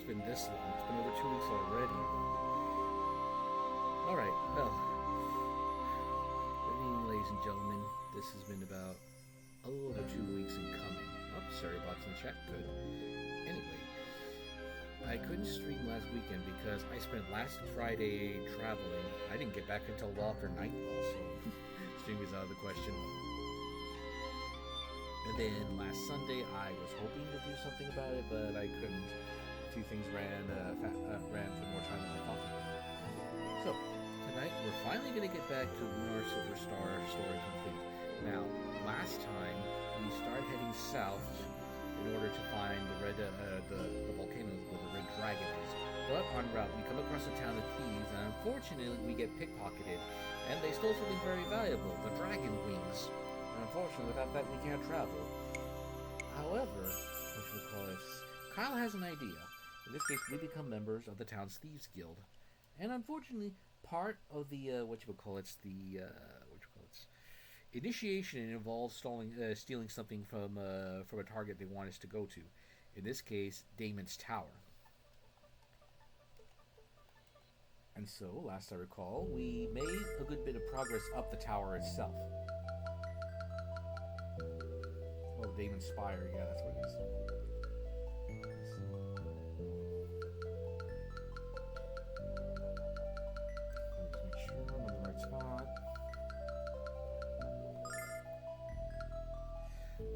it's been this long. It's been over 2 weeks already. Alright, well. Good evening, ladies and gentlemen. This has been about a little over 2 weeks in coming. Oh, sorry, box in the chat. Good. Anyway, I couldn't stream last weekend because I spent last Friday traveling. I didn't get back until well after nightfall, so streaming is out of the question. And then last Sunday, I was hoping to do something about it, but I couldn't. A few things ran for more time than I thought. So, tonight, we're finally going to get back to Lunar SSSC story complete. Now, last time, we started heading south in order to find the volcano where the red dragon is. But en route, we come across the town of Thieve, and unfortunately, we get pickpocketed. And they stole something very valuable, the dragon wings. Unfortunately, without that, we can't travel. However, Kyle has an idea. In this case, we become members of the town's Thieves Guild. And unfortunately, part of the, initiation involves stealing something from a target they want us to go to. In this case, Damon's tower. And so, last I recall, we made a good bit of progress up the tower itself. Oh, Damon's Spire, yeah, that's what it is. Let me just make sure I'm in the right spot.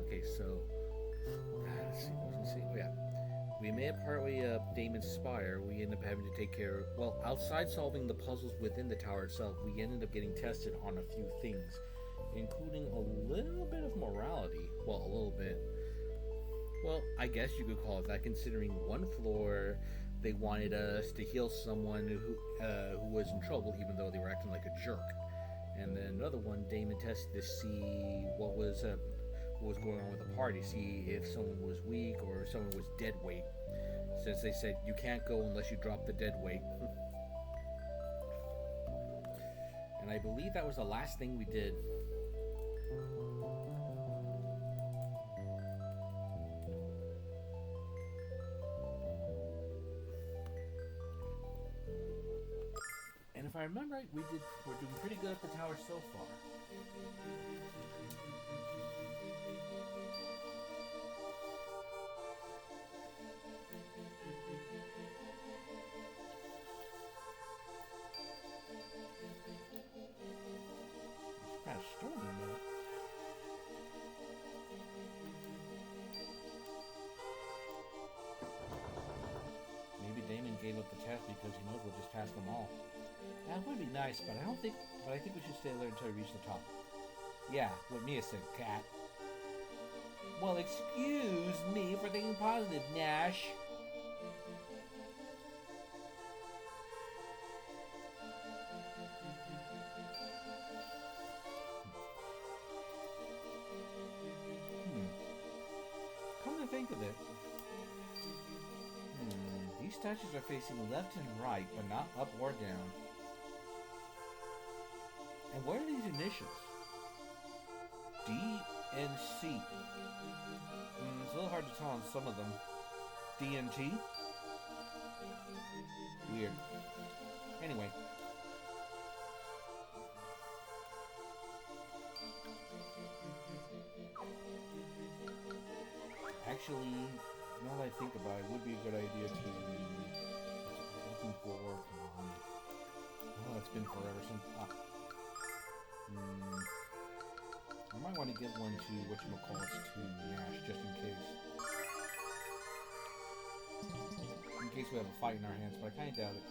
Okay, so, let's see, what was I saying? Oh, yeah. We made it partway up Damon's Spire. We ended up having to take care of, well, outside solving the puzzles within the tower itself, we ended up getting tested on a few things, including a little bit of morality. Well, a little bit. Well, I guess you could call it that, considering one floor they wanted us to heal someone who was in trouble, even though they were acting like a jerk. And then another one, Damon tested to see what was going on with the party, see if someone was weak or if someone was dead weight. Since they said you can't go unless you drop the dead weight. And I believe that was the last thing we did. And if I remember right, we're doing pretty good at the tower so far. It's kind of stormy now. Maybe Damon gave up the test because he knows we'll just pass them all. That would be nice, but I think we should stay there until we reach the top. Yeah, what Mia said, cat. Well, excuse me for thinking positive, Nash. Come to think of it, these statues are facing left and right, but not up or down. And what are these initials? D and C. It's a little hard to tell on some of them. D and T? Weird. Anyway. Actually, now that I think about it, it would be a good idea to looking for. Oh, it's been forever since. I might want to give one to whatchamacallits to Nash, just in case. In case we have a fight in our hands, but I kind of doubt it.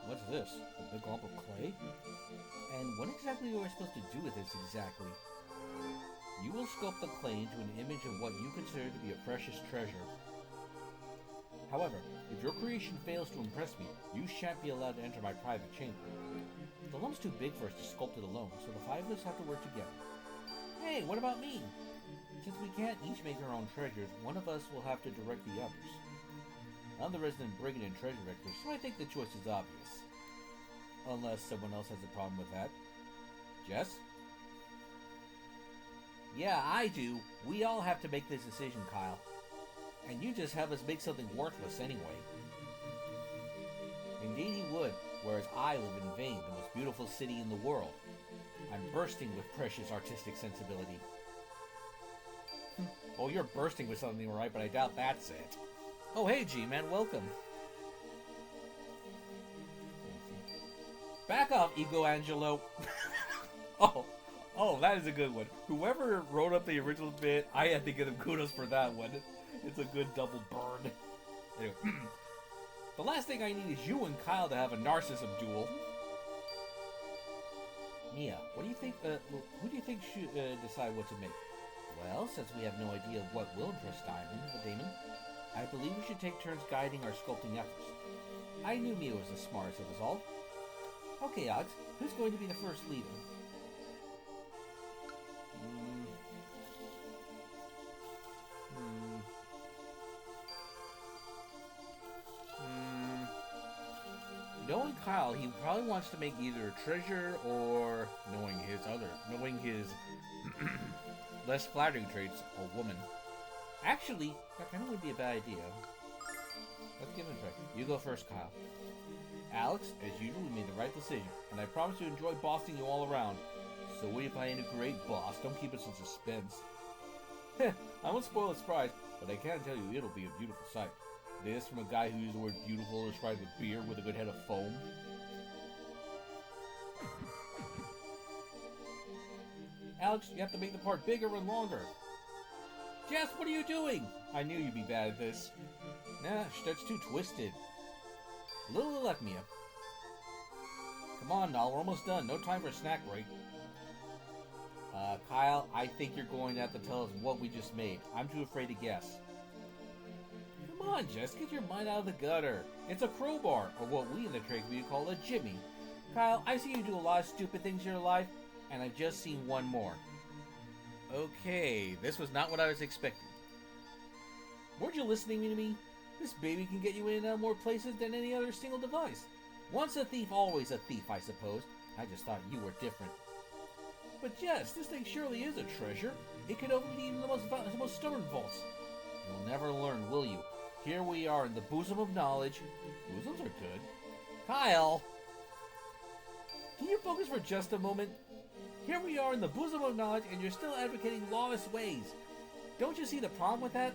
What's this? A big lump of clay? And what exactly are we supposed to do with this exactly? You will sculpt the clay into an image of what you consider to be a precious treasure. However, if your creation fails to impress me, you shan't be allowed to enter my private chamber. The lump's too big for us to sculpt it alone, so the five of us have to work together. Hey, what about me? Since we can't each make our own treasures, one of us will have to direct the others. I'm the resident brigand and treasure vector, so I think the choice is obvious. Unless someone else has a problem with that. Jess? Yeah, I do. We all have to make this decision, Kyle. And you just have us make something worthless anyway. Indeed he would, whereas I live in vain, the most beautiful city in the world. I'm bursting with precious artistic sensibility. Oh, you're bursting with something, right? But I doubt that's it. Oh, hey, G-Man, welcome. Back off, Ego Angelo. Oh, that is a good one. Whoever wrote up the original bit, I had to give them kudos for that one. It's a good double burn. Anyway, the last thing I need is you and Kyle to have a narcissism duel. Mia, what do you think? Who do you think should decide what to make? Well, since we have no idea of what will impress Damon, I believe we should take turns guiding our sculpting efforts. I knew Mia was the smartest of us all. Okay, Alex, who's going to be the first leader? Knowing Kyle, he probably wants to make either a treasure or, knowing his less flattering traits, a woman. Actually, that kind of would be a bad idea. Let's give it a try. You go first, Kyle. Alex, as usual, we made the right decision, and I promise to enjoy bossing you all around. So what if I ain't a great boss? Don't keep us in suspense. I won't spoil the surprise, but I can tell you it'll be a beautiful sight. This from a guy who used the word beautiful to describe a beer with a good head of foam. Alex, you have to make the part bigger and longer. Jess, what are you doing? I knew you'd be bad at this. Nah, that's too twisted. A little left, Mia. Come on, now, we're almost done. No time for a snack break. Kyle, I think you're going to have to tell us what we just made. I'm too afraid to guess. Come on, Jess, get your mind out of the gutter. It's a crowbar, or what we in the trade community call a jimmy. Kyle, I've seen you do a lot of stupid things in your life, and I've just seen one more. Okay, this was not what I was expecting. Weren't you listening to me? This baby can get you in and out more places than any other single device. Once a thief, always a thief, I suppose. I just thought you were different. But Jess, this thing surely is a treasure. It could open even the most stubborn vaults. You'll never learn, will you? Here we are in the bosom of knowledge. Bosoms are good. Kyle! Can you focus for just a moment? Here we are in the bosom of knowledge, and you're still advocating lawless ways. Don't you see the problem with that?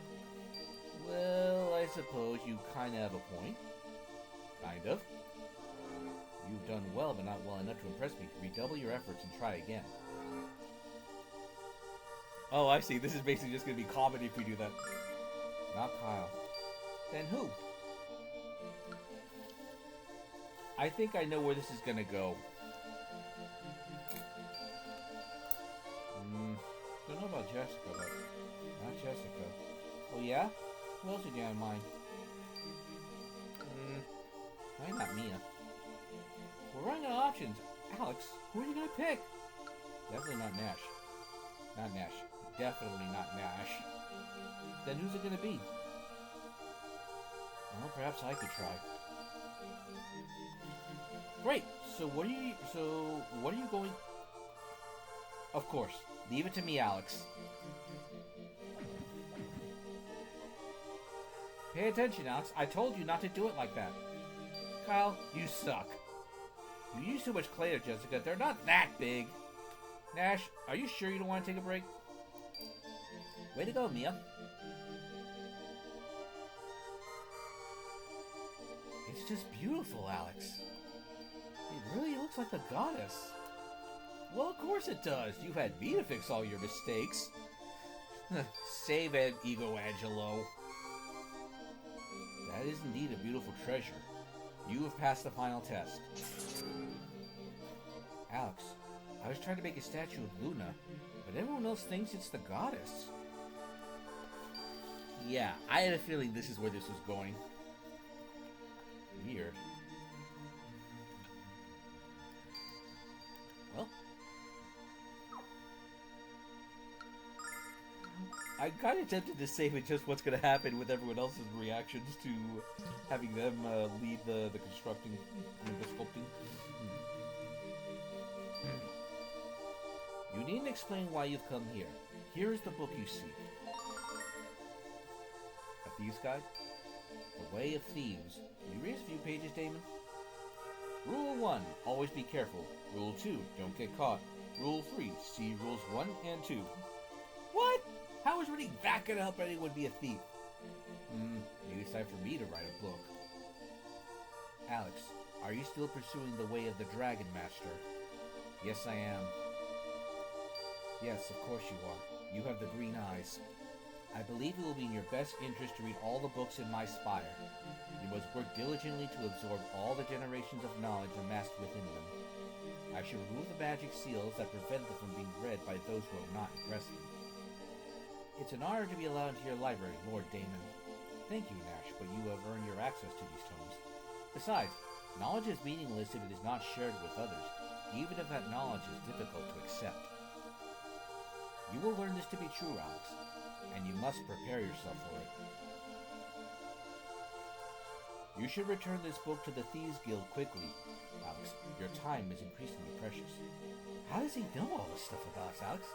Well, I suppose you kind of have a point. Kind of. You've done well, but not well enough to impress me. Redouble your efforts and try again. Oh, I see. This is basically just going to be comedy if we do that. Not Kyle. Then who? I think I know where this is going to go. Don't know about Jessica, but not Jessica. Oh yeah? Who else did you have in mind? Why not Mia? We're running out of options. Alex, who are you gonna pick? Definitely not Nash. Not Nash. Definitely not Nash. Then who's it gonna be? Well, perhaps I could try. Great. So what are you going? Of course. Leave it to me, Alex. Pay attention, Alex. I told you not to do it like that. Kyle, you suck. You use too much clay there, Jessica. They're not that big. Nash, are you sure you don't want to take a break? Way to go, Mia. It's just beautiful, Alex. It really looks like a goddess. Well, of course it does. You've had me to fix all your mistakes. Save it, Ego Angelo. That is indeed a beautiful treasure. You have passed the final test. Alex, I was trying to make a statue of Luna, but everyone else thinks it's the goddess. Yeah, I had a feeling this is where this was going. Weird. Well, I'm kind of tempted to say just what's going to happen with everyone else's reactions to having them lead the constructing, the sculpting. You needn't explain why you've come here. Here is the book you seek. Thieves Guide? The Way of Thieves. Will you read a few pages, Damon? Rule 1. Always be careful. Rule 2. Don't get caught. Rule 3. See Rules 1 and 2. What? How is reading that going to help anyone be a thief? Maybe it's time for me to write a book. Alex, are you still pursuing the way of the Dragon Master? Yes, I am. Yes, of course you are. You have the green eyes. I believe it will be in your best interest to read all the books in my spire. You must work diligently to absorb all the generations of knowledge amassed within them. I shall remove the magic seals that prevent them from being read by those who have not impressed me. It's an honor to be allowed into your library, Lord Damon. Thank you, Nash, but you have earned your access to these tomes. Besides, knowledge is meaningless if it is not shared with others, even if that knowledge is difficult to accept. You will learn this to be true, Alex, and you must prepare yourself for it. You should return this book to the Thieves Guild quickly, Alex. Your time is increasingly precious. How does he know all this stuff about us, Alex?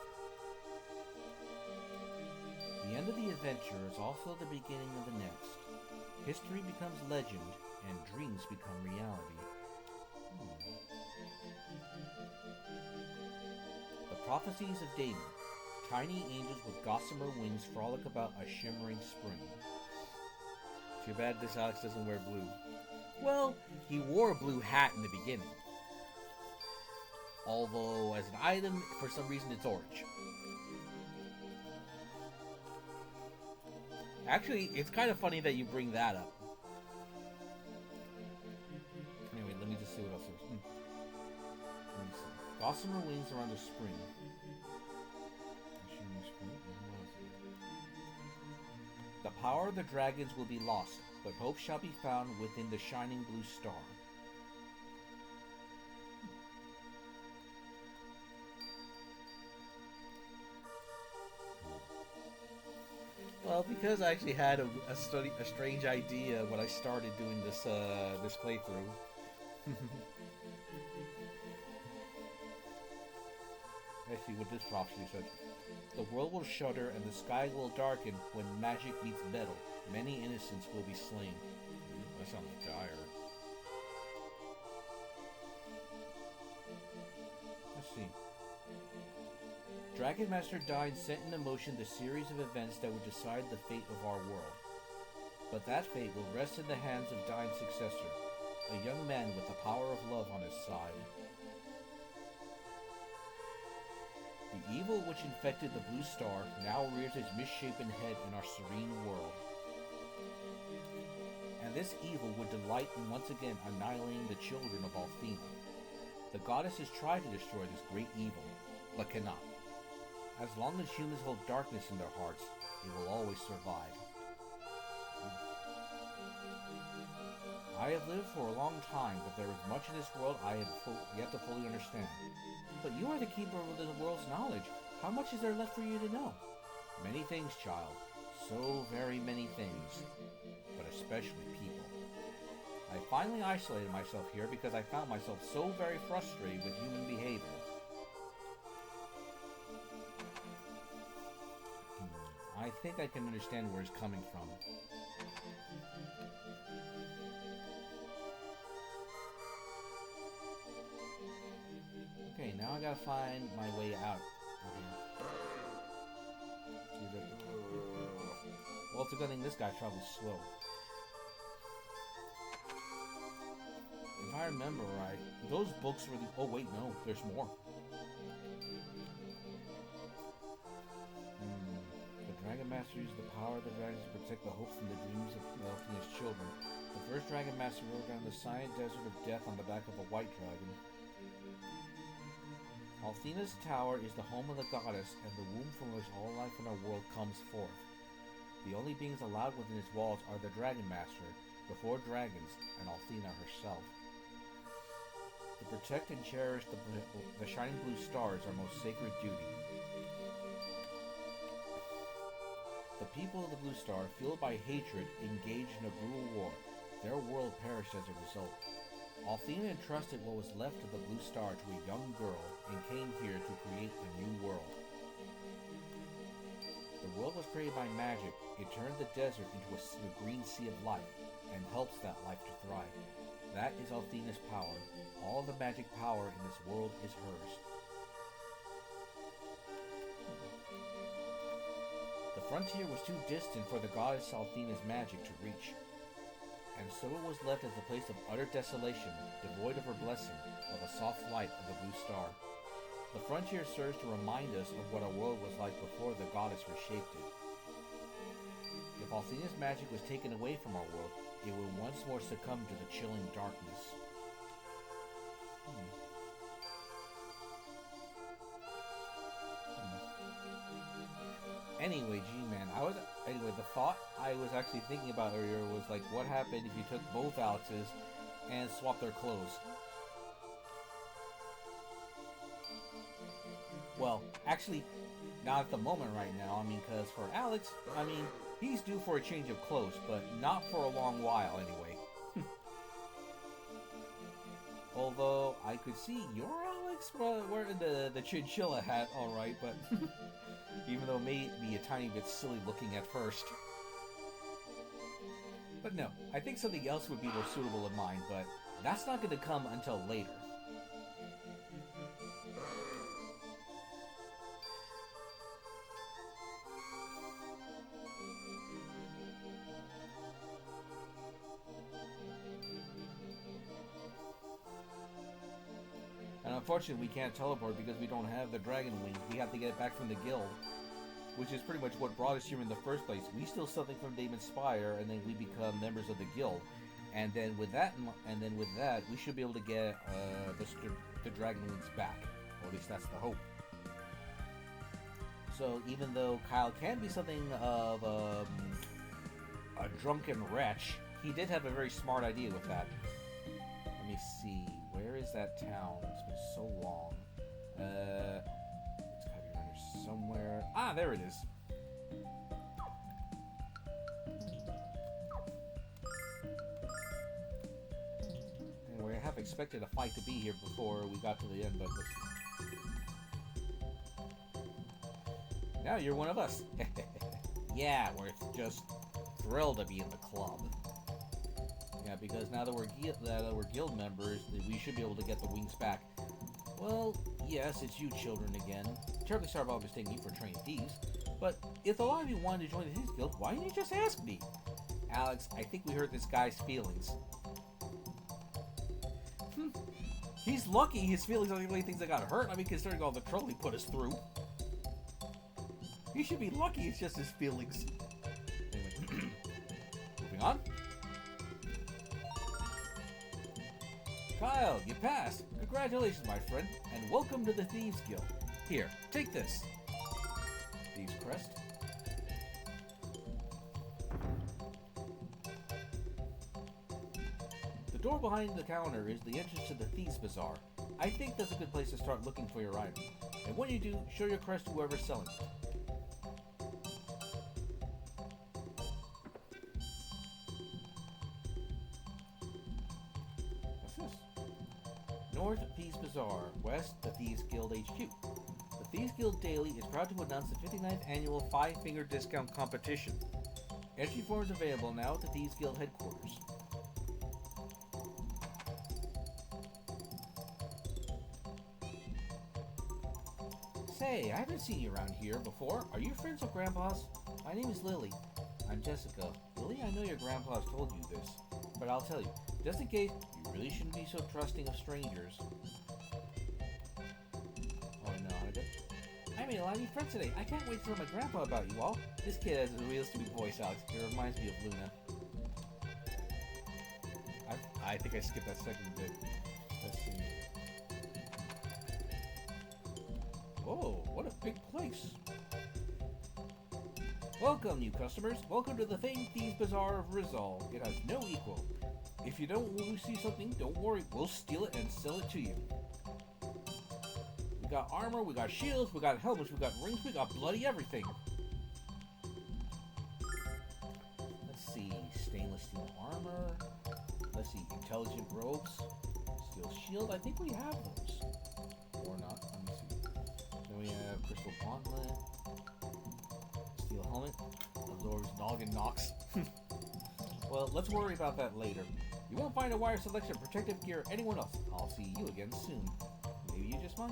The end of the adventure is also the beginning of the next. History becomes legend, and dreams become reality. The Prophecies of Damon. Tiny angels with gossamer wings frolic about a shimmering spring. Too bad this Alex doesn't wear blue. Well, he wore a blue hat in the beginning. Although, as an item, for some reason it's orange. Actually, it's kind of funny that you bring that up. Anyway, let me just see what else there's. Let me see. Gossamer wings around the spring. The power of the dragons will be lost, but hope shall be found within the shining blue star. Well, because I actually had a strange idea when I started doing this this playthrough. Let's see what this prophecy says. The world will shudder and the sky will darken when magic meets metal. Many innocents will be slain. Ooh, that sounds dire. Let's see. Dragon Master Dine set in motion the series of events that would decide the fate of our world. But that fate will rest in the hands of Dine's successor, a young man with the power of love on his side. The evil which infected the blue star now rears its misshapen head in our serene world. And this evil would delight in once again annihilating the children of Althena. The goddesses try to destroy this great evil, but cannot. As long as humans hold darkness in their hearts, it will always survive. I have lived for a long time, but there is much in this world I have yet to fully understand. But you are the keeper of the world's knowledge. How much is there left for you to know? Many things, child. So very many things. But especially people. I finally isolated myself here because I found myself so very frustrated with human behavior. I think I can understand where he's coming from. Okay, now I gotta find my way out. Well, it's a good thing this guy travels slow. If I remember right, those books were the... Oh wait, no, there's more. The Dragon Master used the power of the dragons to protect the hopes and the dreams of Althena's children. The first Dragon Master rode down the silent desert of death on the back of a white dragon. Althena's tower is the home of the goddess and the womb from which all life in our world comes forth. The only beings allowed within its walls are the Dragon Master, the four dragons, and Althena herself. To protect and cherish the shining blue star is our most sacred duty. The people of the blue star, fueled by hatred, engaged in a brutal war. Their world perished as a result. Althena entrusted what was left of the blue star to a young girl and came here to create a new world. The world was created by magic. It turned the desert into a green sea of life and helps that life to thrive. That is Althena's power. All the magic power in this world is hers. The frontier was too distant for the goddess Althena's magic to reach, and so it was left as a place of utter desolation, devoid of her blessing, or the soft light of the blue star. The frontier serves to remind us of what our world was like before the goddess reshaped it. If Althena's magic was taken away from our world, it would once more succumb to the chilling darkness. Anyway, G-Man, the thought I was actually thinking about earlier was like, what happened if you took both Alexes and swapped their clothes? Well, actually, not at the moment right now. I mean, because for Alex, I mean, he's due for a change of clothes, but not for a long while anyway. Although, I could see your Alex wearing the chinchilla hat, alright, but even though it may be a tiny bit silly looking at first. But no, I think something else would be more suitable in mind, but that's not going to come until later. And unfortunately, we can't teleport because we don't have the dragon wing. We have to get it back from the guild, which is pretty much what brought us here in the first place. We steal something from Damon's Spire, and then we become members of the guild. And then with that, we should be able to get the dragon wings back. Or at least that's the hope. So even though Kyle can be something of a drunken wretch, he did have a very smart idea with that. Let me see. Where is that town? It's been so long. It's gotta be around here somewhere. Ah, there it is. Anyway, I half expected a fight to be here before we got to the end, but now you're one of us. Yeah, we're just thrilled to be in the club. Yeah, because now that we're guild members, we should be able to get the wings back. Well, yes, it's you children again. Terribly sorry about mistaking you for trained thieves. But if a lot of you wanted to join the Thieves Guild, why didn't you just ask me? Alex, I think we hurt this guy's feelings. He's lucky his feelings are the only things that got hurt. I mean, considering all the trouble he put us through. He should be lucky it's just his feelings. Anyway, moving on. Kyle, you passed! Congratulations, my friend, and welcome to the Thieves Guild. Here, take this. Thieves' Crest. The door behind the counter is the entrance to the Thieves' Bazaar. I think that's a good place to start looking for your item. And when you do, show your crest to whoever's selling it. North, Thieves Bazaar. West, the Thieves Guild HQ. The Thieves Guild Daily is proud to announce the 59th annual 5-finger discount competition. Entry forms available now at the Thieves Guild headquarters. Say, I haven't seen you around here before. Are you friends with Grandpa's? My name is Lily. I'm Jessica. Lily, I know your grandpa's told you this, but I'll tell you, just in case, you really shouldn't be so trusting of strangers. Oh no, I made a lot of new friends today. I can't wait to tell my grandpa about you all. This kid has a real stupid voice, Alex. It reminds me of Luna. I think I skipped that second bit. Let's see. Whoa, what a big place. Welcome, new customers. Welcome to the famed Thieves Bazaar of Rizal. It has no equal. If you don't see something, don't worry. We'll steal it and sell it to you. We got armor, we got shields, we got helmets, we got rings, we got bloody everything. Let's see. Stainless steel armor. Let's see. Intelligent robes. Steel shield. I think we have those. Or not. Let me see. Then we have crystal gauntlet. Steel fucking knocks. Well, let's worry about that later. You won't find a wire selection, protective gear, or anyone else. I'll see you again soon. Maybe you just might.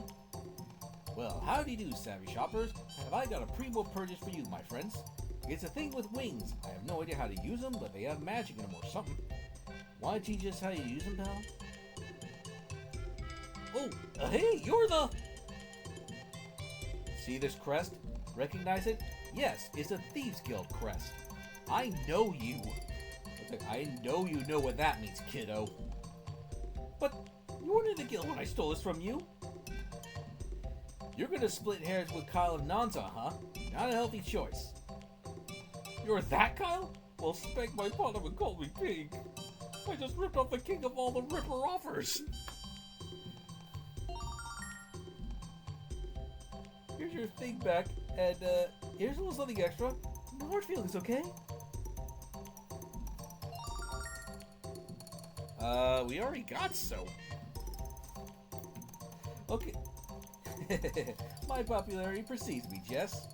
Well, howdy do, savvy shoppers. Have I got a primo purchase for you, my friends? It's a thing with wings. I have no idea how to use them, but they have magic in them or something. Want to teach us how you use them, pal? Oh, hey, you're the... See this crest? Recognize it? Yes, it's a Thieves Guild crest. I know you. Okay, I know you know what that means, kiddo. But you weren't in the guild when I stole this from you. You're gonna split hairs with Kyle and Nanza, huh? Not a healthy choice. You're that Kyle? Well, spank my bottom and call me pig. I just ripped off the king of all the ripper offers. Here's your thing back, and here's a little something extra. No hard feelings, okay? We already got so. Okay. My popularity precedes me, Jess.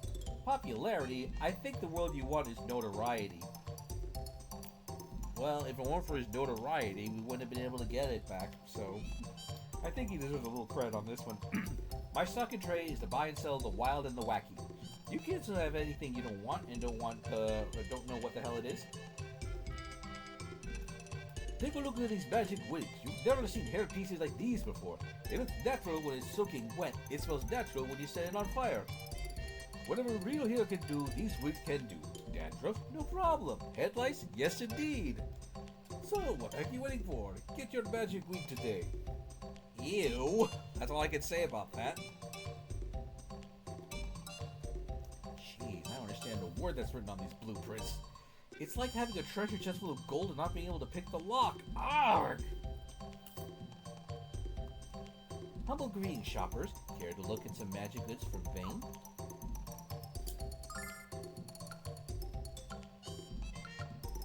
Popularity? I think the word you want is notoriety. Well, if it weren't for his notoriety, we wouldn't have been able to get it back, so... I think he deserves a little credit on this one. My stock and trade is to buy and sell the wild and the wacky. You kids don't have anything you don't want and don't know what the hell it is? Take a look at these magic wigs. You've never seen hair pieces like these before. It looks natural when it's soaking wet. It smells natural when you set it on fire. Whatever real hair can do, these wigs can do. Dandruff? No problem. Head lice? Yes indeed. So, what the heck are you waiting for? Get your magic wig today. Ew. That's all I can say about that. Gee, I don't understand the word that's written on these blueprints. It's like having a treasure chest full of gold and not being able to pick the lock. Arrgh! Humble greetings, shoppers. Care to look at some magic goods from Vane?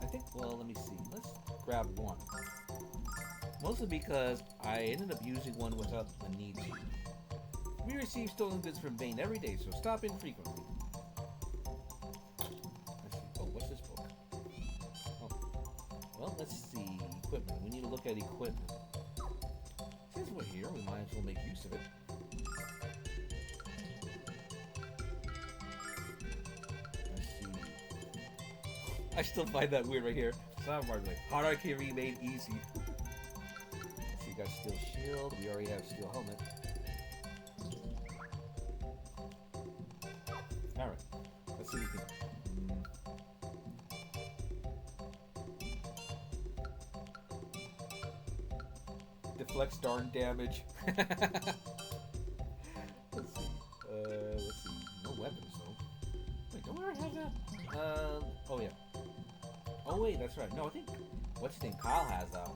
I think, well, let me see. Let's grab one. Mostly because I ended up using one without the need to. We receive stolen goods from Vane every day, so stop in frequently. Let's see. Oh, what's this book? Oh. Well, let's see. Equipment. We need to look at equipment. Since we're here, we might as well make use of it. Let's see. I still find that weird right here. Soundboard like hierarchy remain easy. Let's see, got steel shield. We already have steel helmet. Alright. Let's see if we can. Deflects darn damage. Let's see. Let's see. No weapons though. Wait, don't we already have that? Oh yeah. Oh wait, that's right. No, I think what's his name? Kyle has that.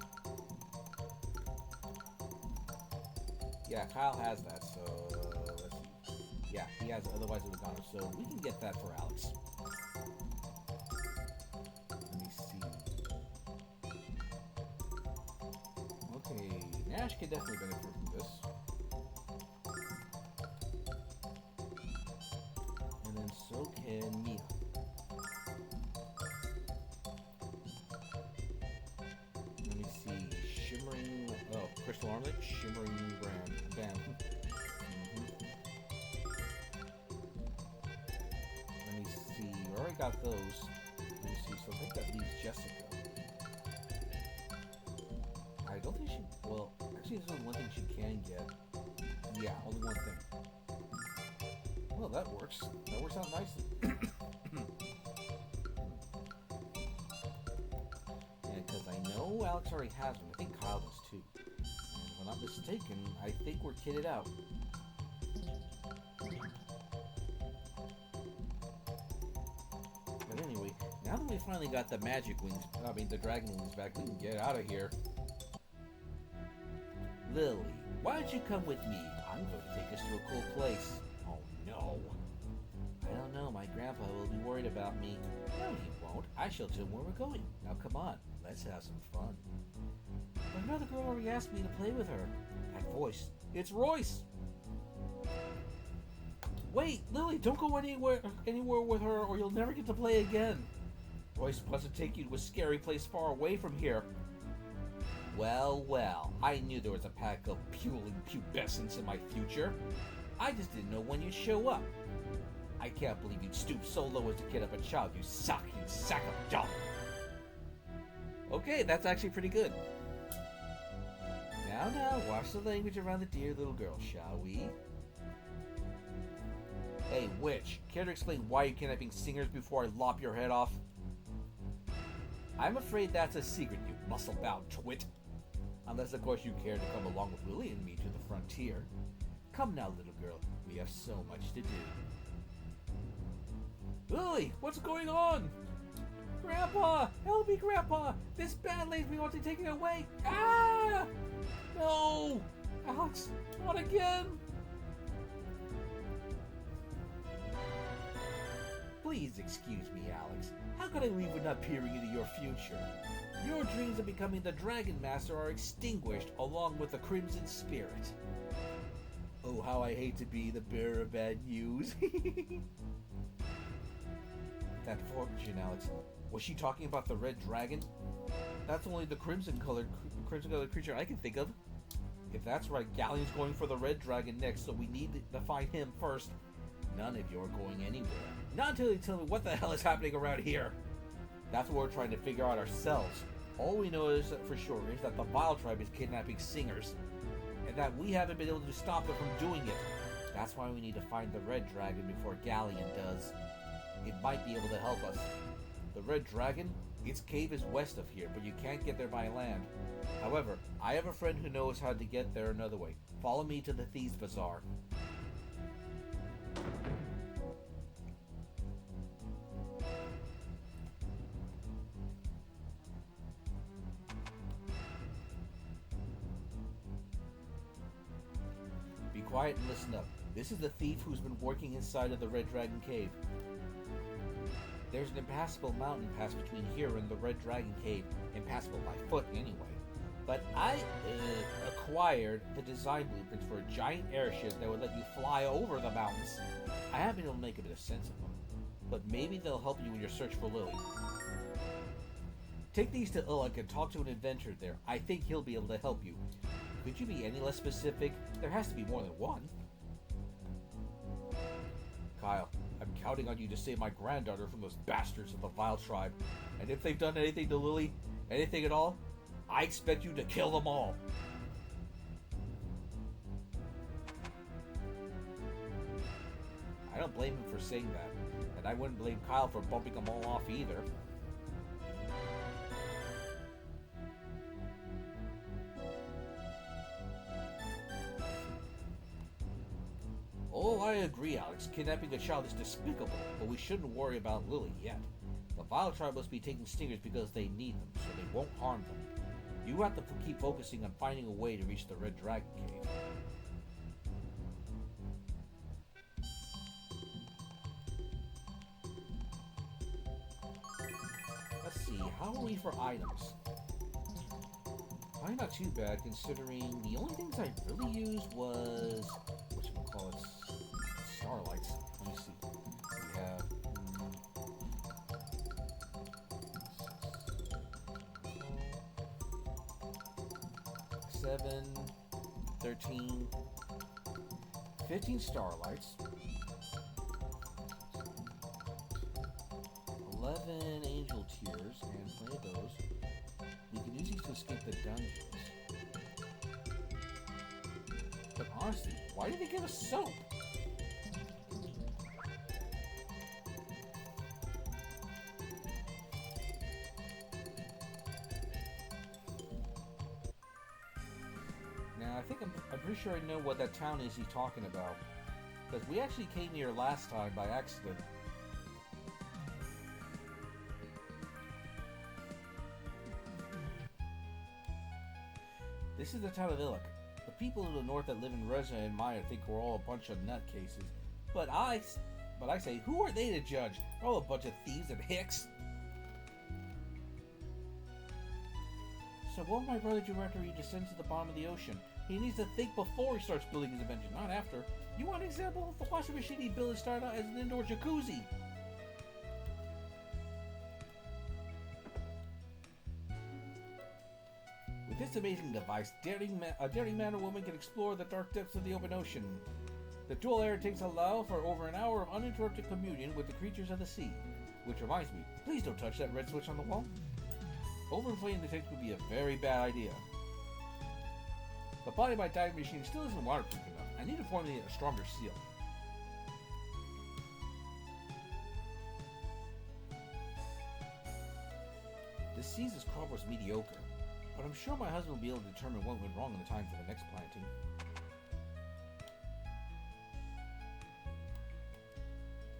Yeah, Kyle has that. So let's see. Yeah, he has it. Otherwise, it would have gone. So we can get that for Alex. Let me see. Okay, Nash can definitely benefit from this. And then so can Mia. Let me see. Shimmering. Oh, crystal armlet. Shimmering band. Let me see. We already got those. Let me see. So I think that leaves Jessica. I don't think she... Well, actually, there's only one thing she can get. Yeah, only one thing. Well, that works. That works out nicely. Yeah, because I know Alex already has one. I think Kyle does too. And if I'm not mistaken, I think we're kitted out. But anyway, now that we finally got the magic wings, I mean the dragon wings back, we can get out of here. Lily, why don't you come with me? I'm going to take us to a cool place. Oh no. I don't know, my grandpa will be worried about me. No, he won't. I shall tell him where we're going. Now come on, let's have some fun. But another girl already asked me to play with her. That voice, it's Royce. Wait, Lily, don't go anywhere with her or you'll never get to play again. Royce wants to take you to a scary place far away from here. Well, well, I knew there was a pack of puling pubescents in my future. I just didn't know when you'd show up. I can't believe you'd stoop so low as to get up a child, you sucking sack of junk. Okay, that's actually pretty good. Now, watch the language around the dear little girl, shall we? Hey, witch, care to explain why you're kidnapping singers before I lop your head off? I'm afraid that's a secret, you muscle-bound twit. Unless, of course, you care to come along with Lily and me to the frontier. Come now, little girl, we have so much to do. Lily, what's going on? Grandpa! Help me, Grandpa! This bad lady wants to take it away! Ah! No! Alex, not again! Please excuse me, Alex. How could I leave without peering into your future? Your dreams of becoming the Dragon Master are extinguished along with the Crimson Spirit. Oh, how I hate to be the bearer of bad news. That fortune, Alex. Was she talking about the red dragon? That's only the crimson-colored creature I can think of. If that's right, Galleon's going for the red dragon next, so we need to find him first. None of you are going anywhere. Not until you tell me what the hell is happening around here. That's what we're trying to figure out ourselves. All we know is that for sure is that the Vile Tribe is kidnapping singers, and that we haven't been able to stop them from doing it. That's why we need to find the red dragon before Galleon does. It might be able to help us. The red dragon? Its cave is west of here, but you can't get there by land. However, I have a friend who knows how to get there another way. Follow me to the Thieves' Bazaar. Be quiet and listen up. This is the thief who's been working inside of the Red Dragon Cave. There's an impassable mountain pass between here and the Red Dragon Cave. Impassable by foot, anyway. But I acquired the design blueprints for a giant airship that would let you fly over the mountains. I haven't been able to make a bit of sense of them, but maybe they'll help you in your search for Lily. Take these to Iluk and talk to an inventor there. I think he'll be able to help you. Could you be any less specific? There has to be more than one. Kyle, I'm counting on you to save my granddaughter from those bastards of the Vile Tribe. And if they've done anything to Lily, anything at all, I expect you to kill them all. I don't blame him for saying that, and I wouldn't blame Kyle for bumping them all off either. Oh, I agree, Alex. Kidnapping a child is despicable, but we shouldn't worry about Lily yet. The Vile Tribe must be taking stingers because they need them, so they won't harm them. You have to keep focusing on finding a way to reach the Red Dragon Cave. Let's see, how are we for items? Probably not too bad, considering the only things I really used was... whatchamacallit? Starlights. Let me see. We have... 7, 13, 15 starlights, 11 angel tears, and plenty of those. We can use these to escape the dungeons. But honestly, why did they give us soap? I think I'm pretty sure I know what that town is he's talking about. Because we actually came here last time by accident. This is the town of Iluk. The people in the north that live in Reza and Maya think we're all a bunch of nutcases. But I say, who are they to judge? We're all a bunch of thieves and hicks. So what will my brother do after he descends to the bottom of the ocean? He needs to think before he starts building his invention, not after. You want an example of the washing machine he built and started out as an indoor jacuzzi? With this amazing device, a daring man or woman can explore the dark depths of the open ocean. The dual air tanks allow for over an hour of uninterrupted communion with the creatures of the sea. Which reminds me, please don't touch that red switch on the wall. Overinflating the tanks would be a very bad idea. The body of my diving machine still isn't waterproof enough. I need to formulate a stronger seal. This season's crop was mediocre, but I'm sure my husband will be able to determine what went wrong in the time for the next planting.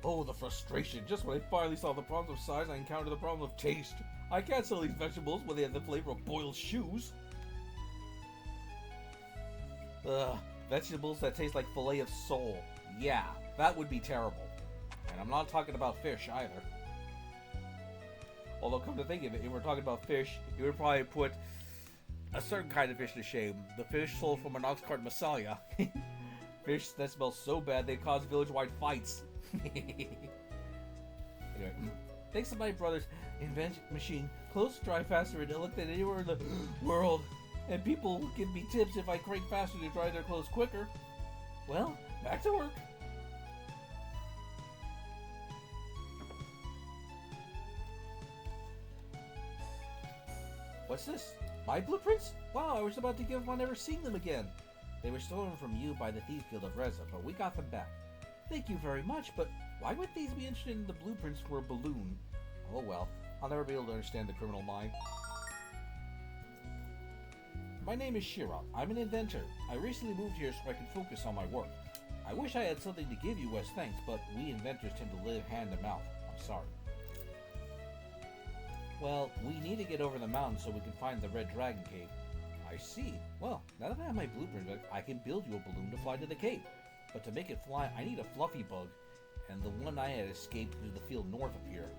Oh, the frustration! Just when I finally saw the problems of size, I encountered the problem of taste. I can't sell these vegetables when they have the flavor of boiled shoes. Ugh, vegetables that taste like fillet of sole. Yeah, that would be terrible. And I'm not talking about fish either. Although, come to think of it, if we're talking about fish, it would probably put a certain kind of fish to shame. The fish sold from an ox-cart Messiah. Fish that smell so bad they cause village-wide fights. Anyway, thanks to my brother's invention machine, clothes dry faster in Iluk than anywhere in the world. And people will give me tips if I crank faster to dry their clothes quicker. Well, back to work. What's this? My blueprints? Wow, I was about to give up on never seeing them again. They were stolen from you by the thief guild of Reza, but we got them back. Thank you very much, but why would these be interested in the blueprints for a balloon? Oh well, I'll never be able to understand the criminal mind. My name is Shira. I'm an inventor. I recently moved here so I can focus on my work. I wish I had something to give you as thanks, but we inventors tend to live hand to mouth. I'm sorry. Well, we need to get over the mountain so we can find the Red Dragon Cave. I see. Well, now that I have my blueprint, I can build you a balloon to fly to the cave. But to make it fly, I need a fluffy bug, and the one I had escaped to the field north of here.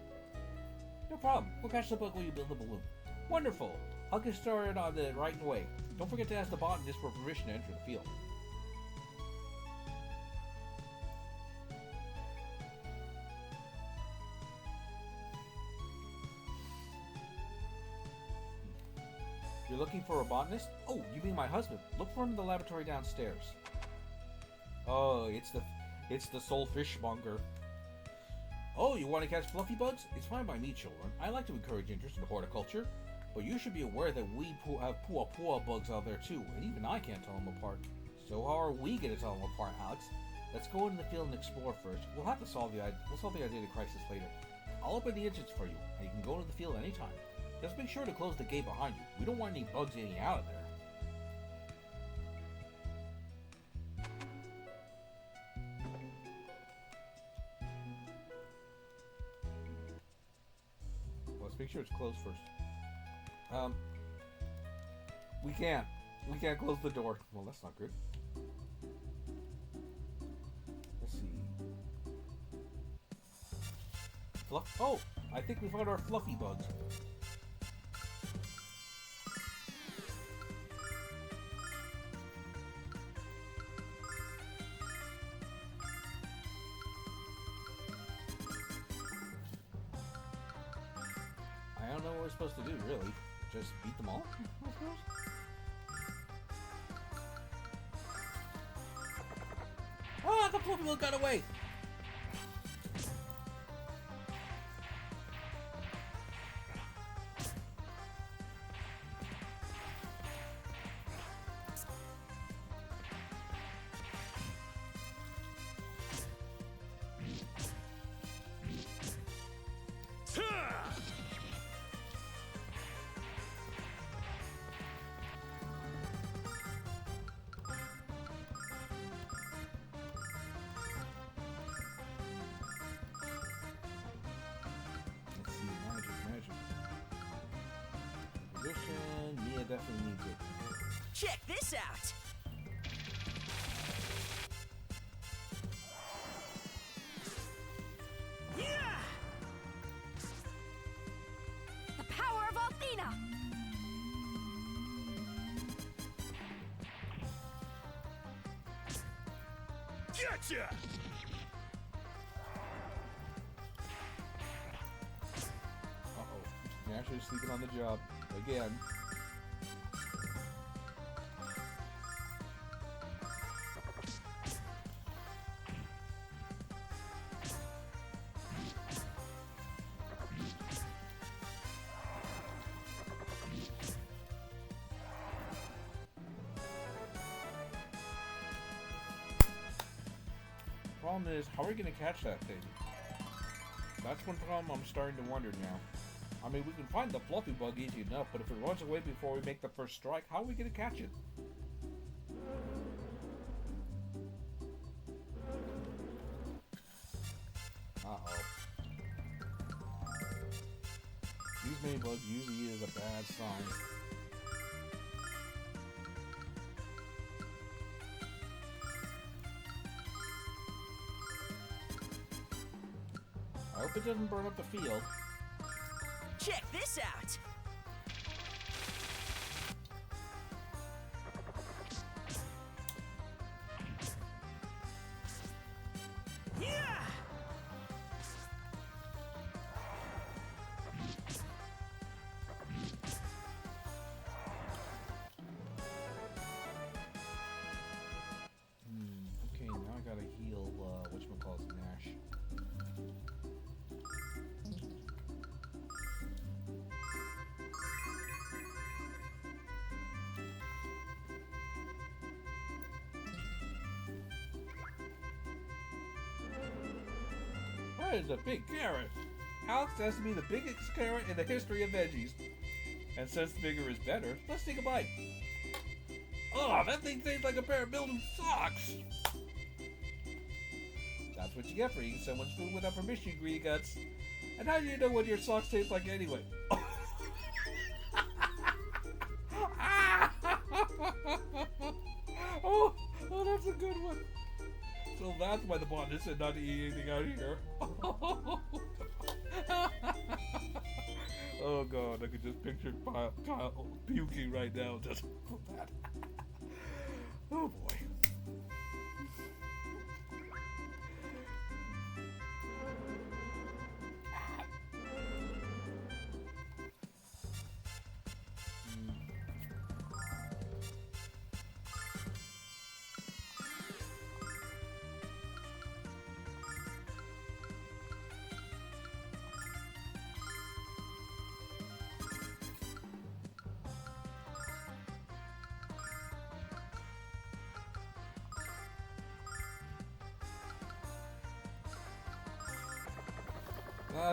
No problem. We'll catch the bug while you build the balloon. Wonderful. I'll get started on it right away. Don't forget to ask the botanist for permission to enter the field. You're looking for a botanist? Oh, you mean my husband. Look for him in the laboratory downstairs. Oh, it's the soul fishmonger. Oh, you want to catch fluffy bugs? It's fine by me, children. I like to encourage interest in horticulture, but you should be aware that we have pua bugs out there too, and even I can't tell them apart. So how are we going to tell them apart, Alex? Let's go into the field and explore first. We'll solve the identity crisis later. I'll open the entrance for you, and you can go into the field anytime. Just make sure to close the gate behind you. We don't want any bugs getting out of there. Let's make sure it's closed first. We can't close the door. Well, that's not good. Let's see. Oh, I think we found our fluffy bugs. I don't know what we're supposed to do, really. Just beat them all, I suppose? Ah, the fluffy bug got away! Mia definitely needs it. Check this out! Yeah! The power of Athena! Gotcha! Uh-oh. Nash is sleeping on the job. Again. Problem is, how are we gonna catch that thing? That's one problem I'm starting to wonder now. I mean, we can find the fluffy bug easy enough, but if it runs away before we make the first strike, how are we gonna catch it? Uh-oh. These mini bugs usually is a bad sign. I hope it doesn't burn up the field. Check this out. Yeah. Okay, now I gotta heal, whatchamacallit, Nash. That is a big carrot. Alex has to be the biggest carrot in the history of veggies. And since bigger is better, let's take a bite. Oh, that thing tastes like a pair of building socks. That's what you get for eating someone's food without permission, you greedy guts. And how do you know what your socks taste like anyway? Oh, that's a good one. So that's why the bond said not to eat anything out here. Oh god, I could just picture Kyle puking right now just for that. Oh boy.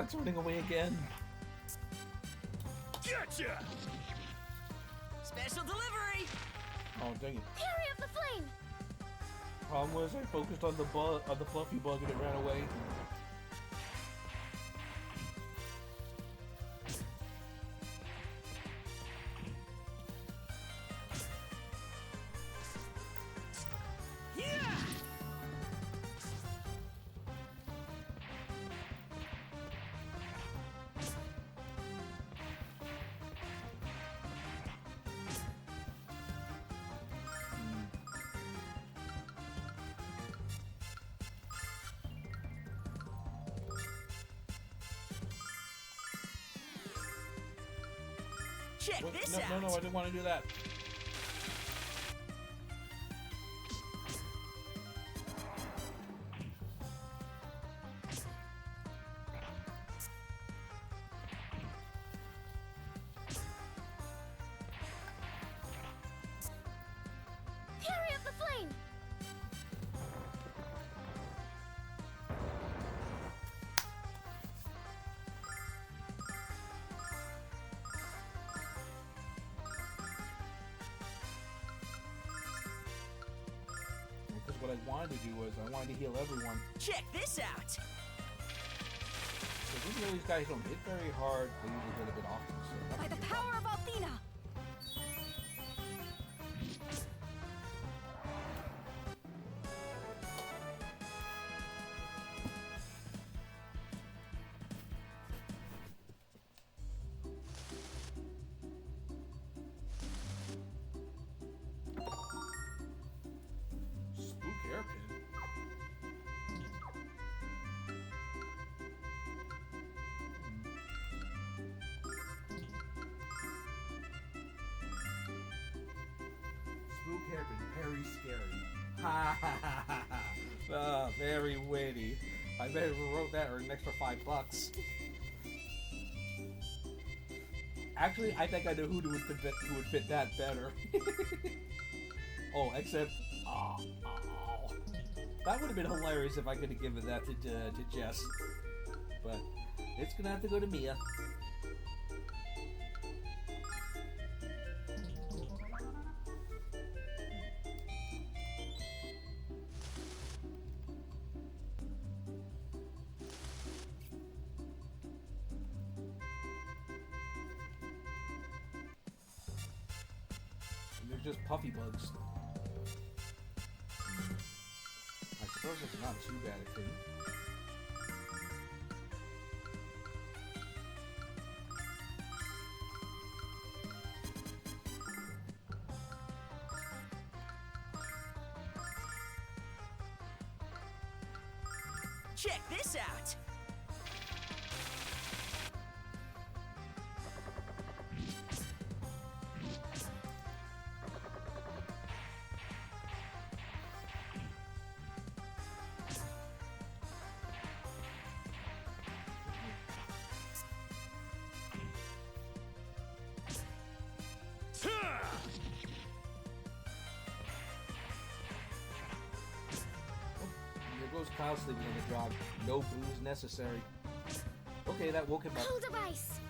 It's running away again. Gotcha! Special delivery! Oh dang it. Hurry up the flame! Problem was I focused on the fluffy bug and it ran away. Yeah! Check What? this No, out. no, I didn't want to do that. Hurry up the flame! Because what I wanted to do was I wanted to heal everyone. Check this out. So even though these guys don't hit very hard, they usually hit a bit often. So that By could the be a power problem. of Althena! Spook hairpin. Spook hairpin, very scary. Ha ha ha ha ha. Ah, very witty. I bet if we wrote that or an extra $5. Actually, I think I know who would fit that better. Oh, except, That would have been hilarious if I could have given that to Jess. But it's gonna have to go to Mia. And they're just puffy bugs. I suppose it's not too bad a thing. Check this out. There goes Kyle sleeping on the dog. No booze necessary. Okay, that woke him up. Cold of ice.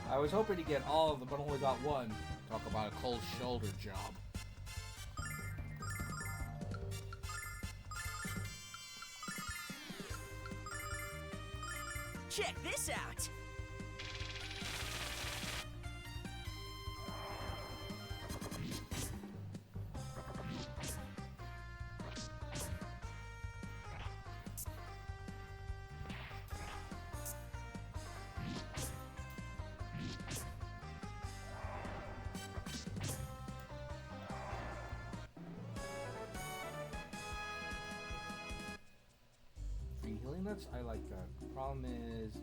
I was hoping to get all of them, but only got one. Talk about a cold shoulder job. Check this out. Free healing nuts? I like that. Problem is,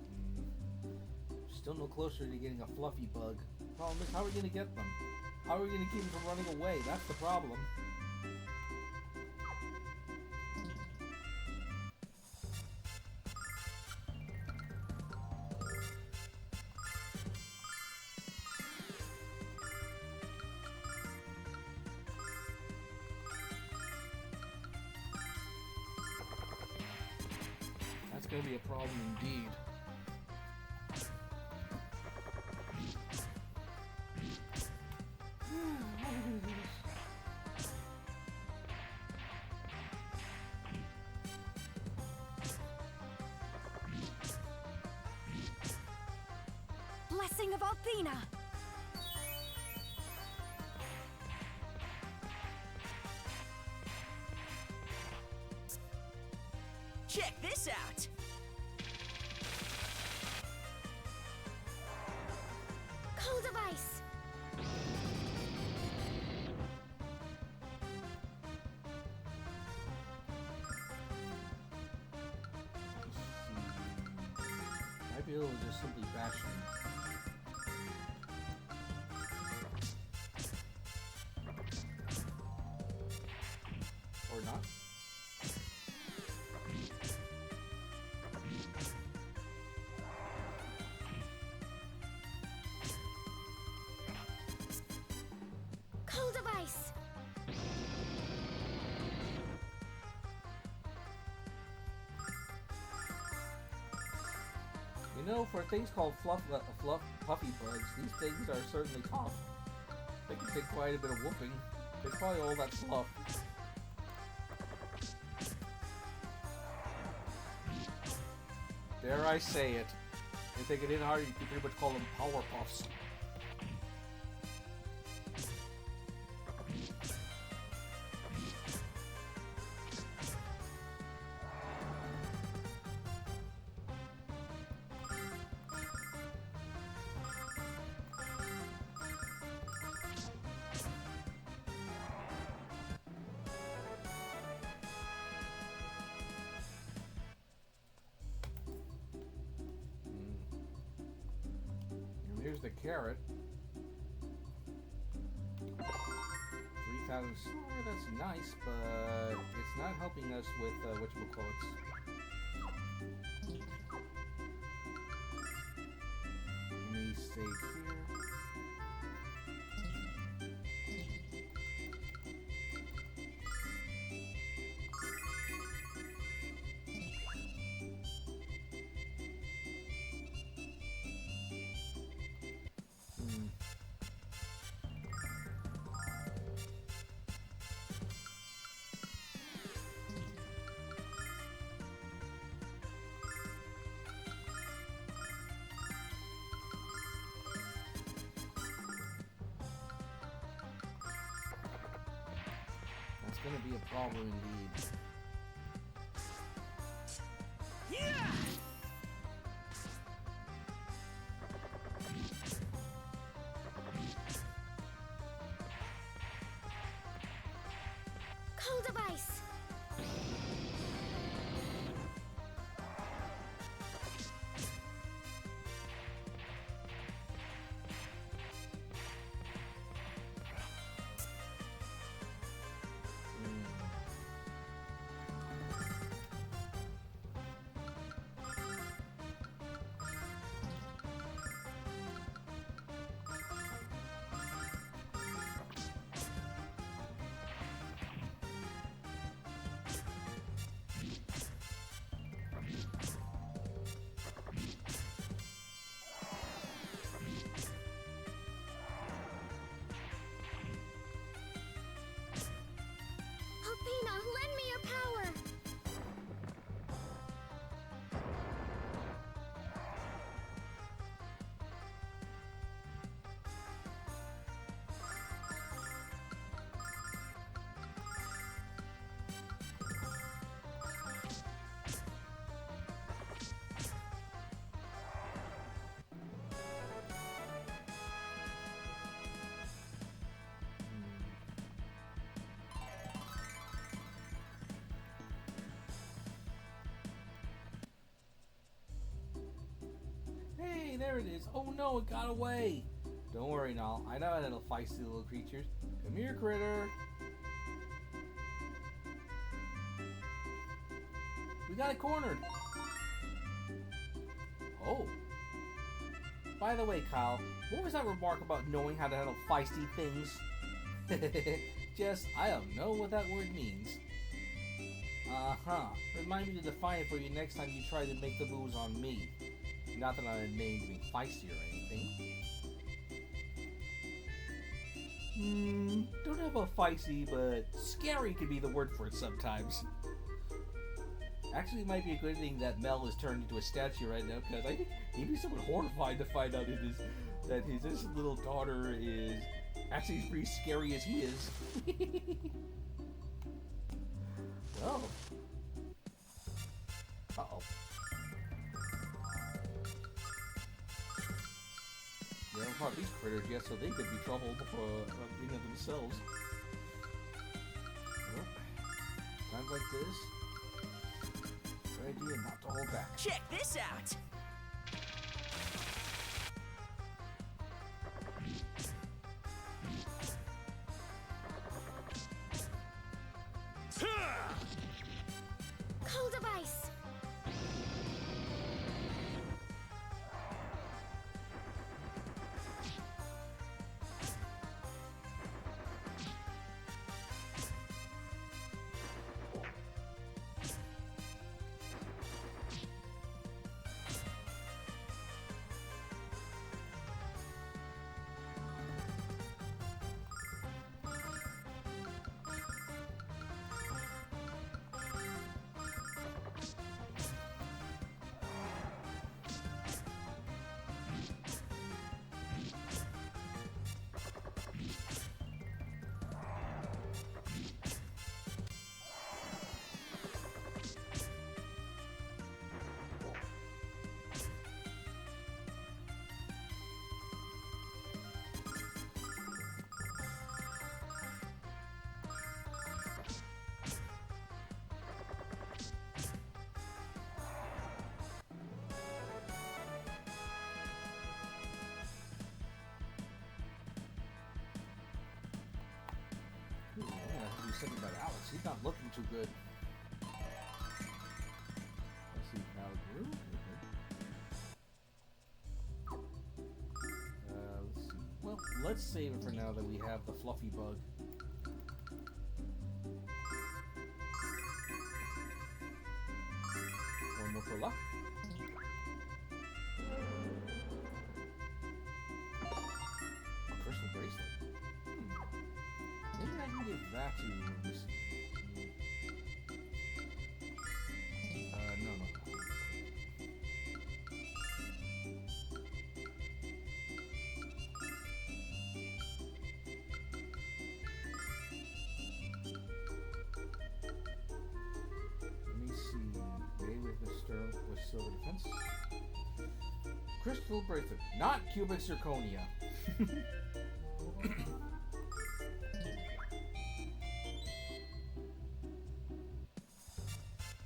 still no closer to getting a fluffy bug. Problem is, how are we going to get them? How are we going to keep them from running away? That's the problem. That's going to be a problem indeed. Blessing of Athena. Check this out. Cold of ice. Might be able to just simply bash him. Or not. Cold of ice. You know, for things called puffy bugs, these things are certainly tough. They can take quite a bit of whooping. It's probably all that fluff. Dare I say it. If they get in hard, you can pretty much call them power puffs. Here's the carrot. 3,000 silver, that's nice, but it's not helping us with whatchamacallits. Let me save here. gonna be a problem indeed. Yeah! Cold of ice. Athena, lend me your power! Hey, there it is. Oh no, it got away. Don't worry, now. I know that little feisty little creatures. Come here, critter. We got it cornered. Oh. By the way, Kyle, what was that remark about knowing how to handle feisty things? Jess, I don't know what that word means. Uh-huh. Remind me to define it for you next time you try to make the moves on me. Not that I'm named to be feisty or anything. Don't have a feisty, but scary could be the word for it sometimes. Actually, it might be a good thing that Mel is turned into a statue right now, because I think he'd be somewhat horrified to find out that his little daughter is actually as pretty scary as he is. Well. Uh-oh. They haven't caught these critters yet, so they could be trouble before in of themselves. Well, times like this, good idea not to hold back. Check this out! Cold of ice. I'm gonna have to do something about Alex. He's not looking too good. Let's see, now Drew. Let's see. Well, let's save it for now that we have the fluffy bug. One more for luck. A crystal bracelet. Maybe I can give that to Lucy. No. Crystal bracelet, not cubic zirconia.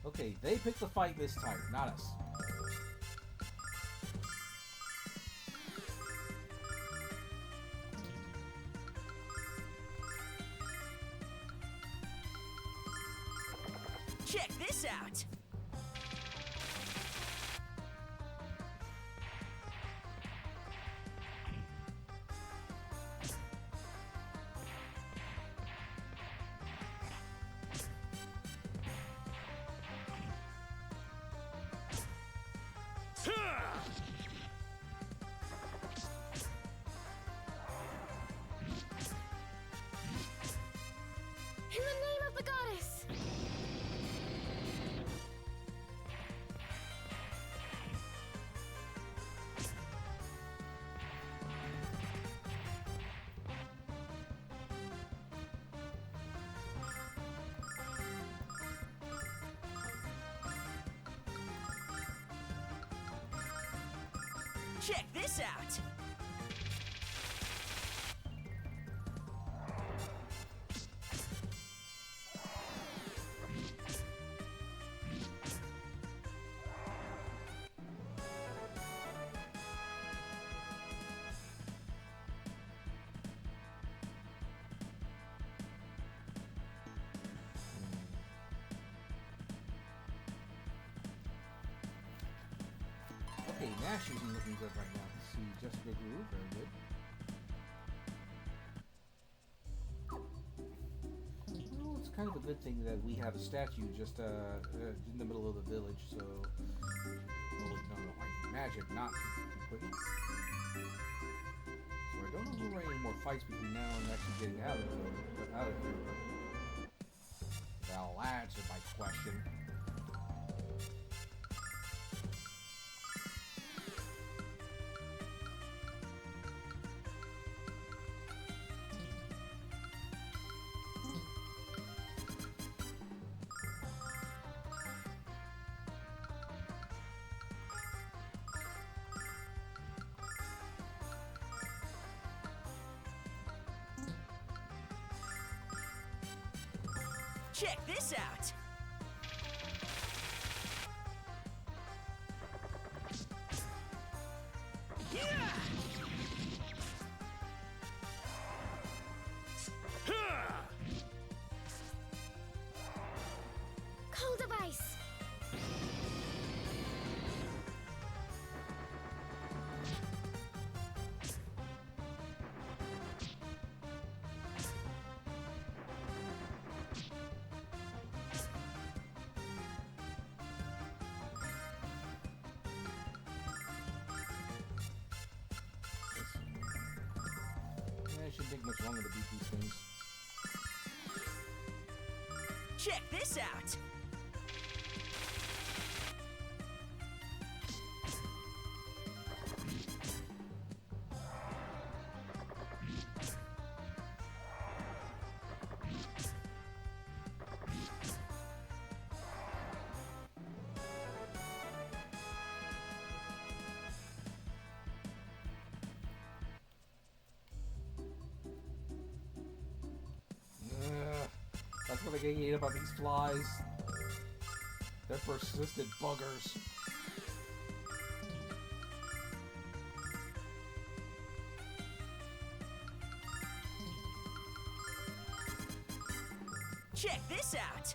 Okay, they picked the fight this time, not us. Check this out. In the name of the goddess! Check this out. Okay, Nash isn't looking good right now. Let's see, Jessica grew, very good. Well, it's kind of a good thing that we have a statue just in the middle of the village, so... Oh, no, I magic, not equipment. So I don't know if we're any more fights between now and actually getting out of here. Well, answer my question. Check this out. Yeah! Cold device! It shouldn't take much longer to beat these things. Check this out. That's what I get hate about these flies. They're persistent buggers. Check this out.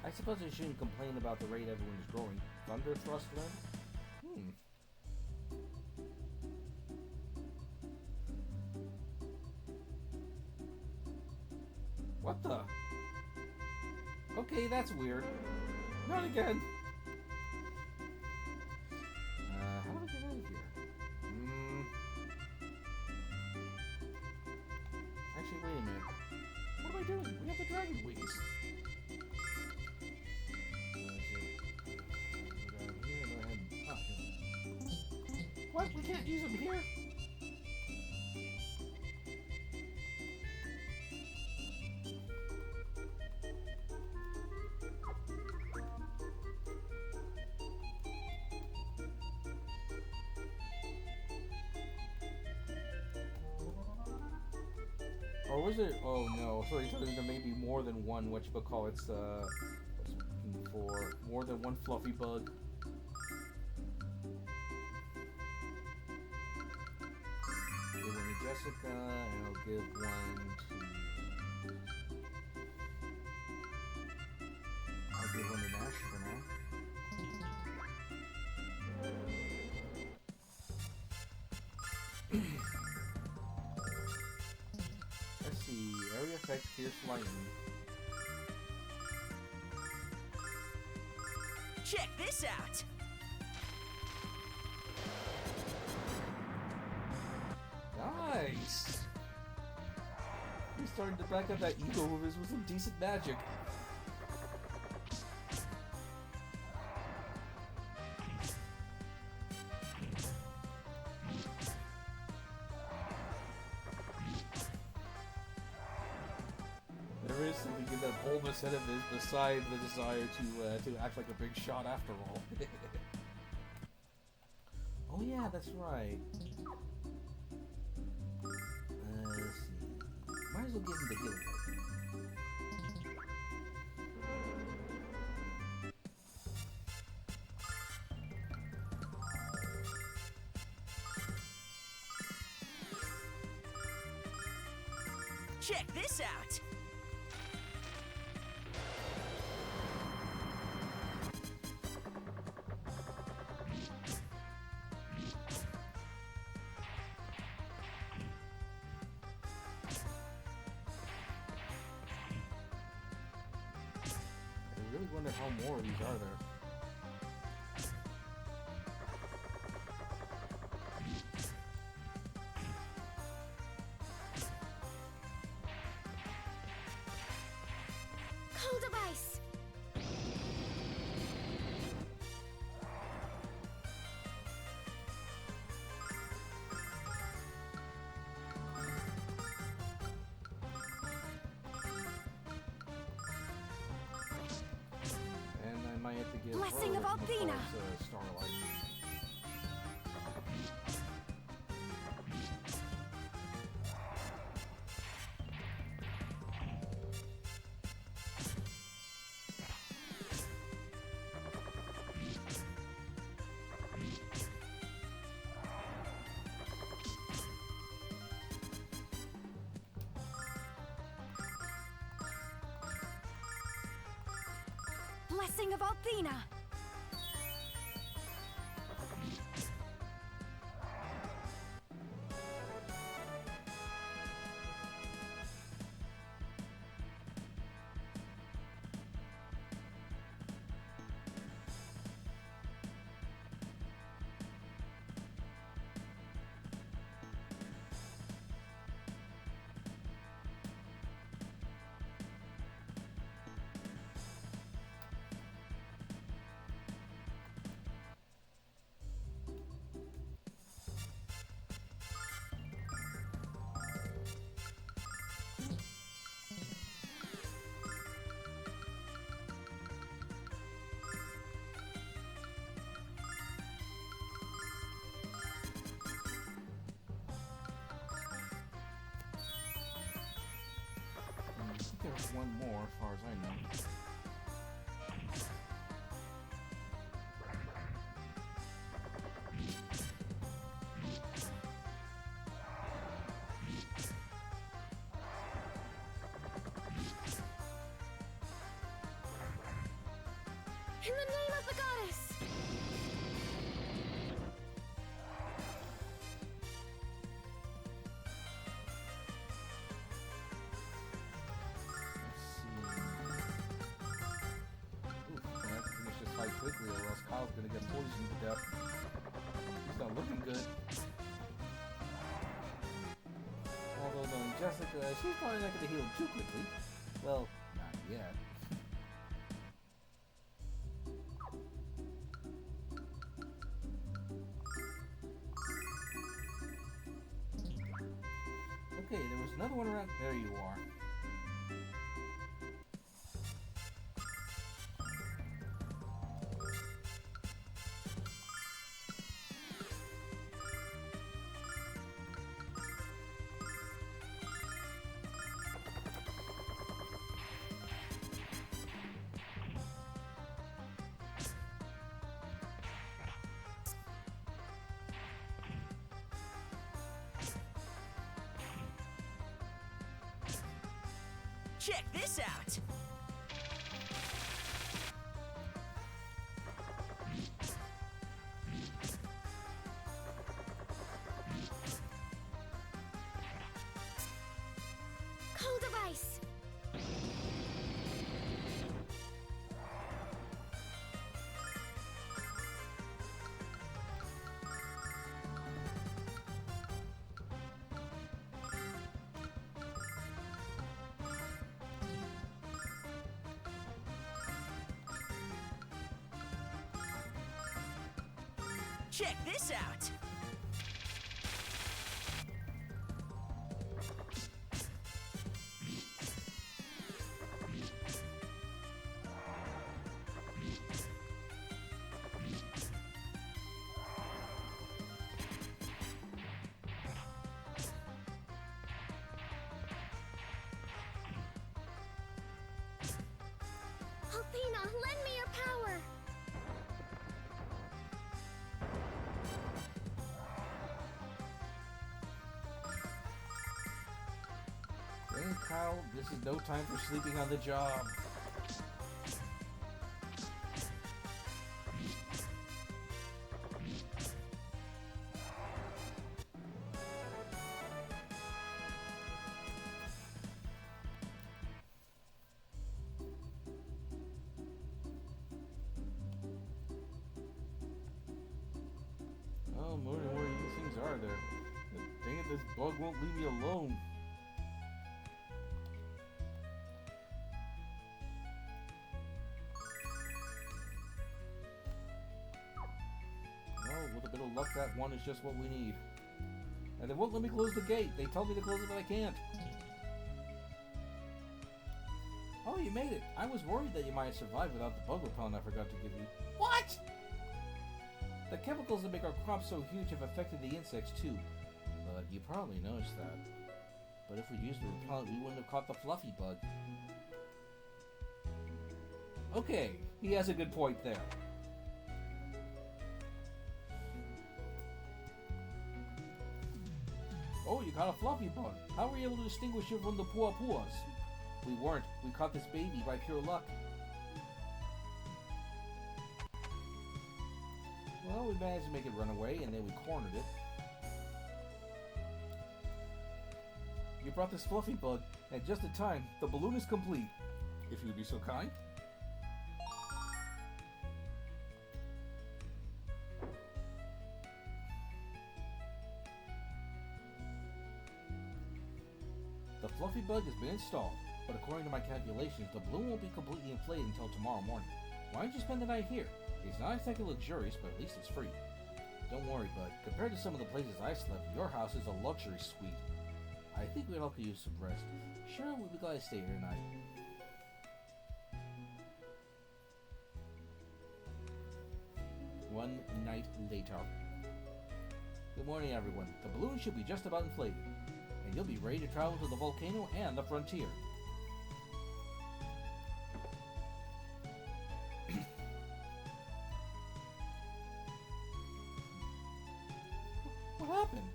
I suppose I shouldn't complain about the rate everyone is growing. Thunder thrust then? What the? Okay, that's weird. Not again. How do we get I doing? We have the dragon wings. What? We can't use them here? Or was it? Oh no! So you're telling me there may be more than one whatchamacallit's looking for more than one fluffy bug. Give one to Jessica, and I'll give one to. I'll give one to Nash for now. Let's see. Area effect, fierce lightning. Check this out. Nice! He's starting to back up that ego of his with some decent magic. There is something in that boldness head of his beside the desire to act like a big shot after all. Oh yeah, that's right. Let's see. Might as well give him the healing potion. Check this out. I really wonder how more of these are there. Cold of ice. And I might have to give Blessing her of Althena. Starlight. Blessing of Althena. There's one more, as far as I know. In the name of the goddess. Quickly, or else Kyle's gonna get poisoned to death. He's not looking good. Although, Jessica, she's probably not gonna heal too quickly. Well, not yet. Okay, there was another one around. There you are. Check this out. Cold device. Check this out. Athena, lend me your power. Hey, Kyle, this is no time for sleeping on the job. Oh, more and more these things are there. Dang it, this bug won't leave me alone. Well, with a bit of luck, that one is just what we need. And they won't let me close the gate. They tell me to close it, but I can't. Oh, you made it. I was worried that you might have survived without the bug repellent I forgot to give you. What? The chemicals that make our crops so huge have affected the insects too. But you probably noticed that. But if we'd used the repellent, we wouldn't have caught the fluffy bug. Okay, he has a good point there. Oh, you caught a fluffy bug. How were you able to distinguish it from the puas? We weren't. We caught this baby by pure luck. Well, we managed to make it run away, and then we cornered it. You brought this fluffy bug, and just in time, the balloon is complete. If you would be so kind. The fluffy bug has been installed, but according to my calculations, the balloon won't be completely inflated until tomorrow morning. Why don't you spend the night here? It's not exactly luxurious, but at least it's free. Don't worry, bud. Compared to some of the places I slept, your house is a luxury suite. I think we all could use some rest. Sure, we'll be glad to stay here tonight. One night later. Good morning, everyone. The balloon should be just about inflated, and you'll be ready to travel to the volcano and the frontier. What happened?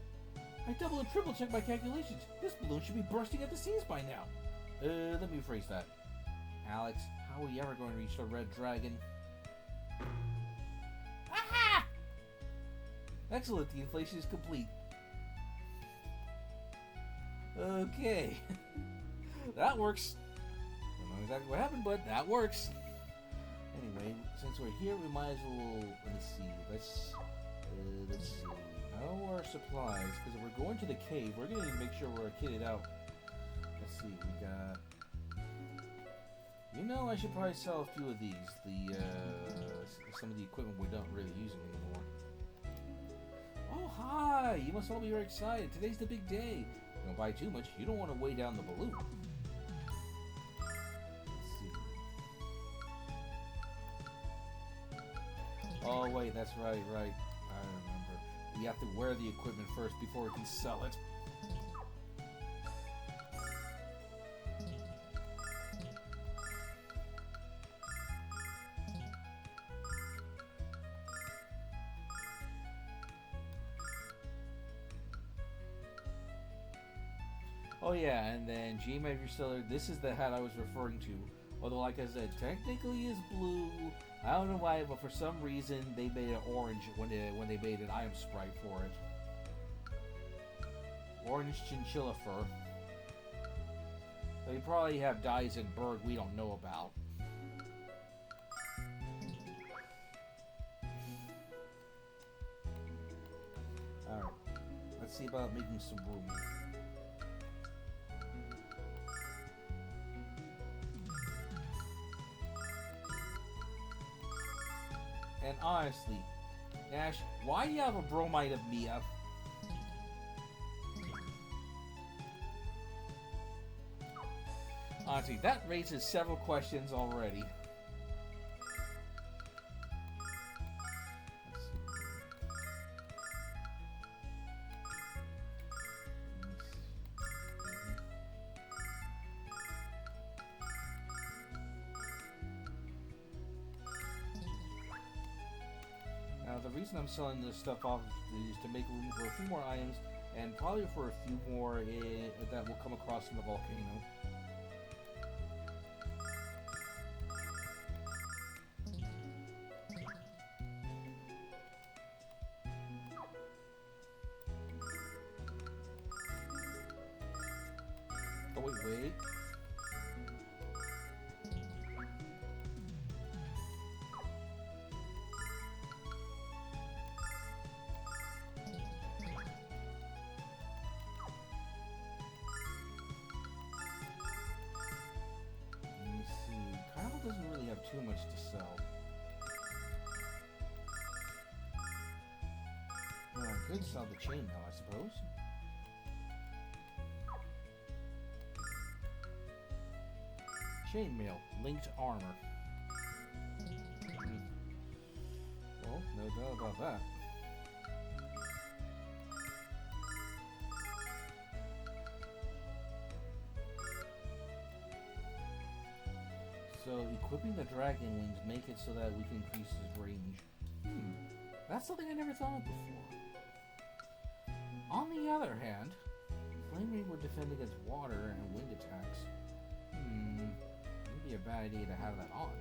I double and triple checked my calculations. This balloon should be bursting at the seams by now. Let me rephrase that. Alex, how are we ever going to reach the Red Dragon? Aha! Excellent, the inflation is complete. Okay. That works. Don't know exactly what happened, but that works. Anyway, since we're here, we might as well, let's see. How are our supplies? Because if we're going to the cave, we're going to need to make sure we're kitted out. Let's see, we got You know, I should probably sell a few of these. Some of the equipment we don't really using anymore. Oh, hi! You must all be very excited. Today's the big day. Don't buy too much. You don't want to weigh down the balloon. Let's see. Oh, wait, that's right. I remember. We have to wear the equipment first before we can sell it. Oh yeah, and then Gma, if you're still there, this is the hat I was referring to. Although, like I said, technically it's blue. I don't know why, but for some reason they made it orange when they made an item sprite for it. Orange chinchilla fur. They probably have dyes in Berg we don't know about. Alright, let's see about making some room. And honestly, Nash, why do you have a bromide of Mia? Honestly, that raises several questions already. Now, the reason I'm selling this stuff off is to make room for a few more items, and probably for a few more that will come across from the volcano. Oh, wait. Doesn't really have too much to sell. Well, I could sell the chainmail, I suppose. Chainmail, linked armor. Well, no doubt about that. So, equipping the dragon wings make it so that we can increase his range. That's something I never thought of before. On the other hand, Flame Ring would defend against water and wind attacks. It'd be a bad idea to have that on.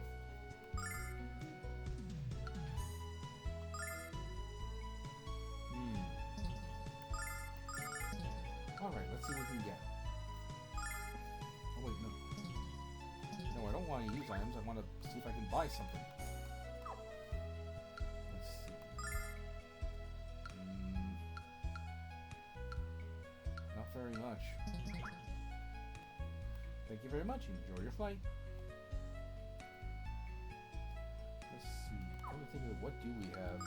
Alright, let's see what we can get. Oh wait, no. No, I don't want to use items. I want to see if I can buy something. Let's see. Not very much. Thank you very much. Enjoy your flight. Let's see. I'm trying to think of what do we have.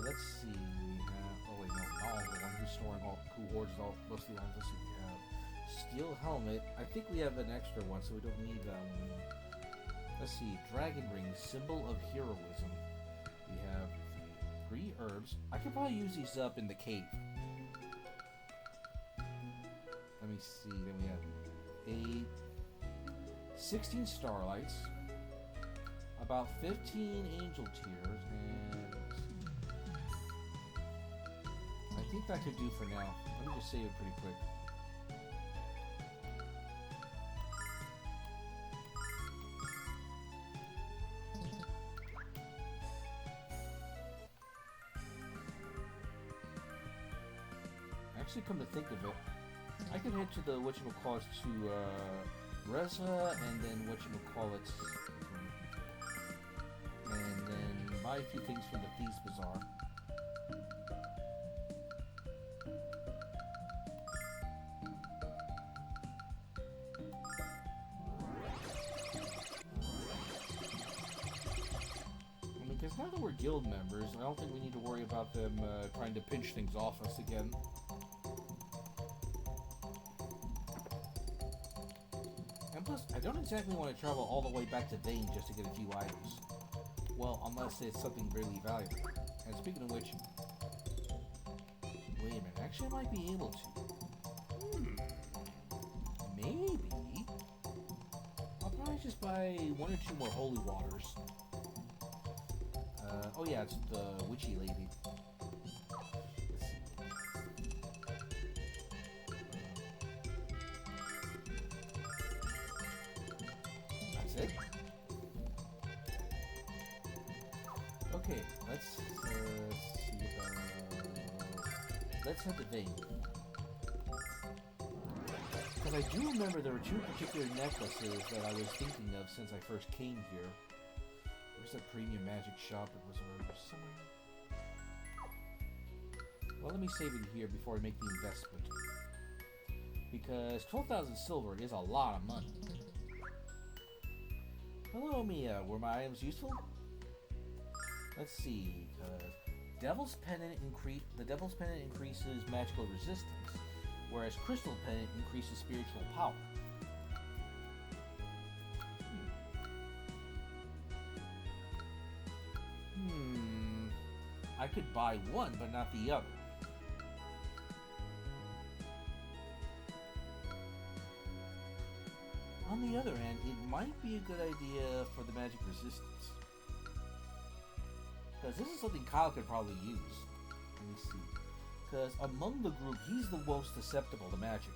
Let's see. We have. Oh wait, no, Nall, the one who's storing all, who hoards all most of the items. Let's see. We have steel helmet. I think we have an extra one, so we don't need that one. Let's see. Dragon ring, symbol of heroism. We have 3 herbs. I could probably use these up in the cave. Let me see. Then we have 8, 16 starlights, about 15 angel tears, and I think that could do for now. Let me just save it pretty quick. Actually, come to think of it, I could head to the whatchamacallit to Reza, and then whatchamacallit, and then buy a few things from the Thieves Bazaar. now that we're guild members, I don't think we need to worry about them trying to pinch things off us again. And plus, I don't exactly want to travel all the way back to Vane just to get a few items. Well, unless it's something really valuable. And speaking of which... Wait a minute, actually I might be able to. Maybe... I'll probably just buy 1 or 2 more holy waters. Oh yeah, it's the witchy lady. Let's see. That's it? Okay, let's see about... Let's head to Vane. Because I do remember there were 2 particular necklaces that I was thinking of since I first came here. Where's that premium magic shop? It was around here somewhere. Well, let me save it here before I make the investment. Because 12,000 silver is a lot of money. Hello, Mia. Were my items useful? Let's see. Devil's Pendant the Devil's Pendant increases magical resistance, whereas Crystal Pendant increases spiritual power. I could buy one, but not the other. On the other hand, it might be a good idea for the magic resistance. Because this is something Kyle could probably use. Let me see. Because among the group, he's the most susceptible to magic.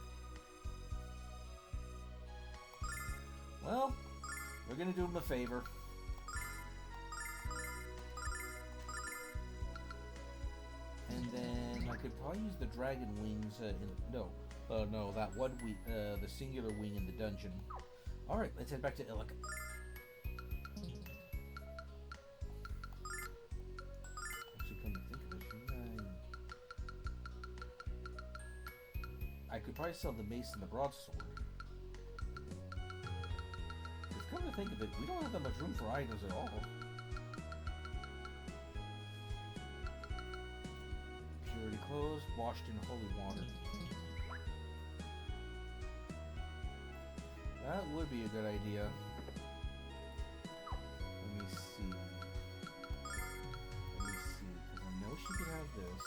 Well, we're going to do him a favor. And then I could probably use the dragon wings no, that one wing, the singular wing in the dungeon. Alright, let's head back to Iluk. Actually, come to think of it, shouldn't I could probably sell the mace and the broadsword. Because come to think of it, we don't have that much room for items at all. Purity clothes, washed in holy water. That would be a good idea. Let me see. Because I know she could have this.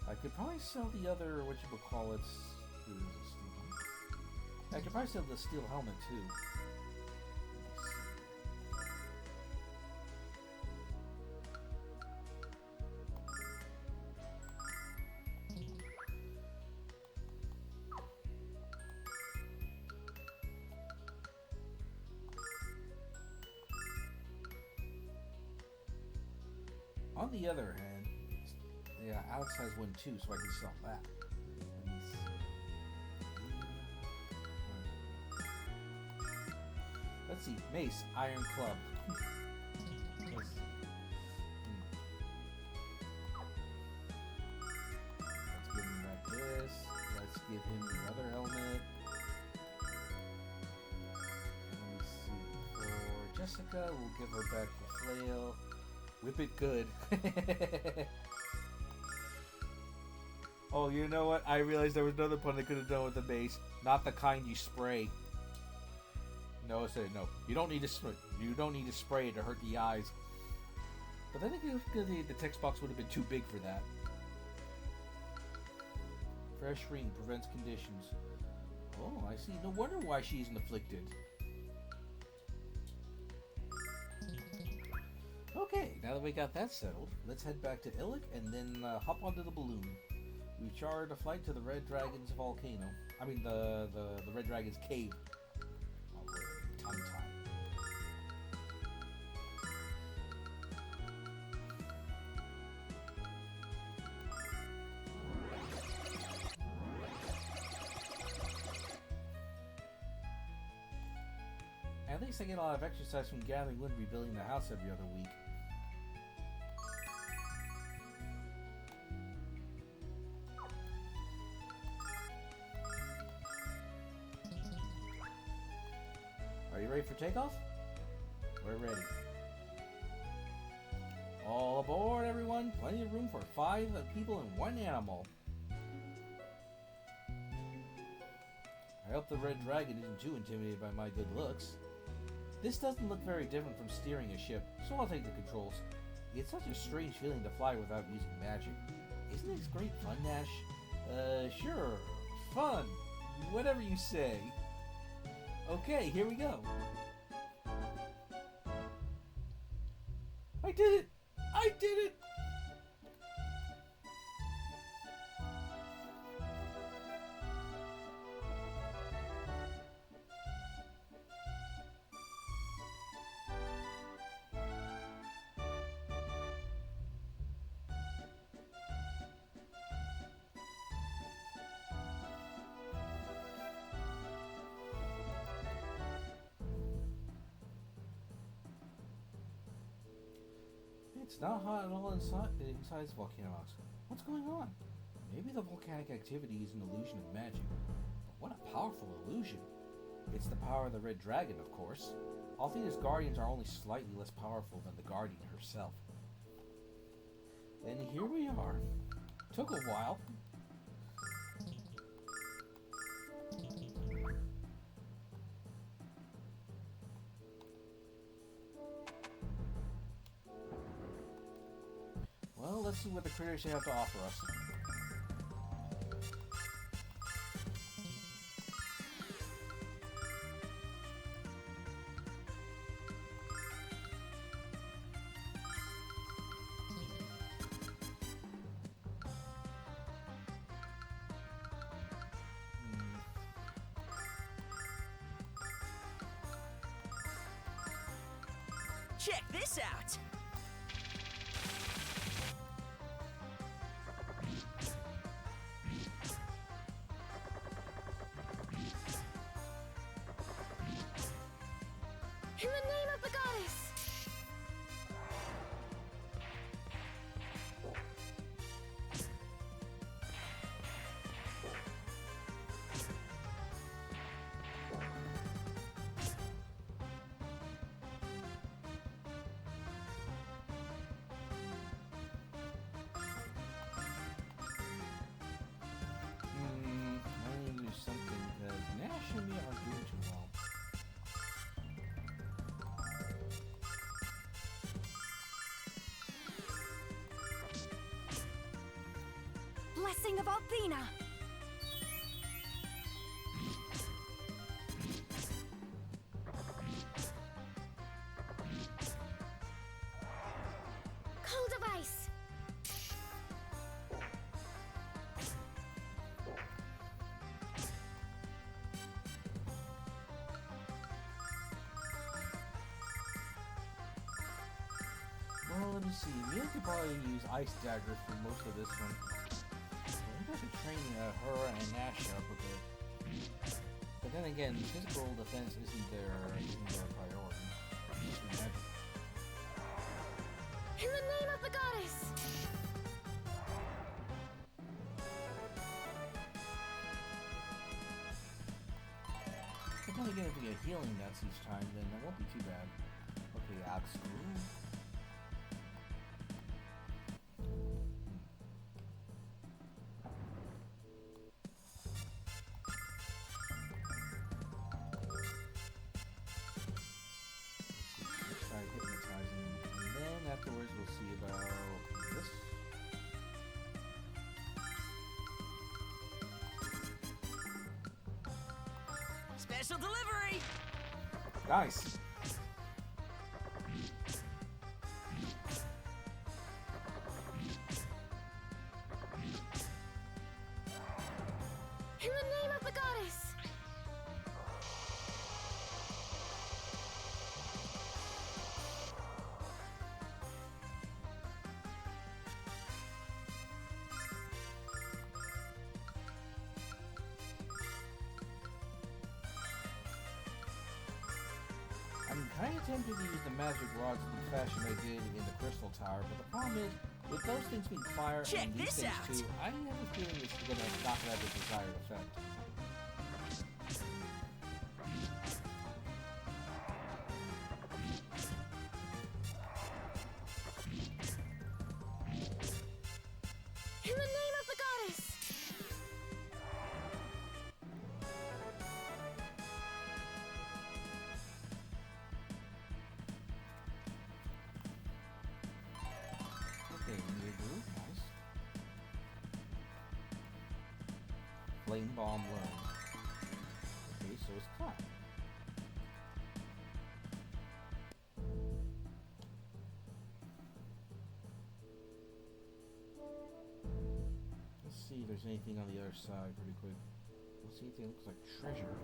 I could probably sell the other, whatchamacallits. I could probably sell the steel helmet too. On the other hand, yeah, Alex has one too, so I can sell that. Let me see. Let's see, mace, iron club. Let's see. Let's give him back this. Let's give him the other helmet. And let me see. For Jessica, we'll give her back the flail. Whip it good. Oh, you know what? I realized there was another pun I could have done with the mace. Not the kind you spray. No, I said no. You don't need to spray. You don't need to spray it to hurt the eyes. But I think the text box would have been too big for that. Fresh ring prevents conditions. Oh, I see. No wonder why she isn't afflicted. Okay, now that we got that settled, let's head back to Iluk and then hop onto the balloon. We've chartered a flight to the Red Dragon's volcano. I mean, the Red Dragon's cave. Oh, tongue tie. At least I get a lot of exercise from gathering wood and rebuilding the house every other week. Ready for takeoff? We're ready. All aboard, everyone. Plenty of room for 5 people and 1 animal. I hope the red dragon isn't too intimidated by my good looks. This doesn't look very different from steering a ship, so I'll take the controls. It's such a strange feeling to fly without using magic. Isn't this great fun, Nash? Sure. Fun. Whatever you say. Okay, here we go. I did it! I did it! It's not hot at all inside this volcano house. What's going on? Maybe the volcanic activity is an illusion of magic. But what a powerful illusion. It's the power of the red dragon, of course. Althena's guardians are only slightly less powerful than the guardian herself. And here we are. Took a while. Well, let's see what the critters have to offer us. Check this out! In the name of the goddess! I need to do something because Nash and me aren't doing too well. Blessing of Althena! Cold of ice! Well, let me see. Mia could probably use ice daggers for most of this one. Maybe I should train her and Nash up a bit. But then again, physical defense isn't their priority. Just magic. In the name of the goddess! But then again, if we get healing nuts each time, then that won't be too bad. Okay, axe screw. Let's try hypnotizing, and then afterwards we'll see about this. Special delivery! Nice. In the name of the goddess! I'm kind of tempted to use the magic rods in the fashion I did in the Crystal Tower, but the problem is, with those things being fire Check and these this things out. too, I have a feeling it's going to not have the desired effect. In the name of the goddess! Okay, new group, nice. Flame bomb learned. Okay, so it's clap. Let's see if there's anything on the other side pretty quick. Let's see if anything looks like treasure.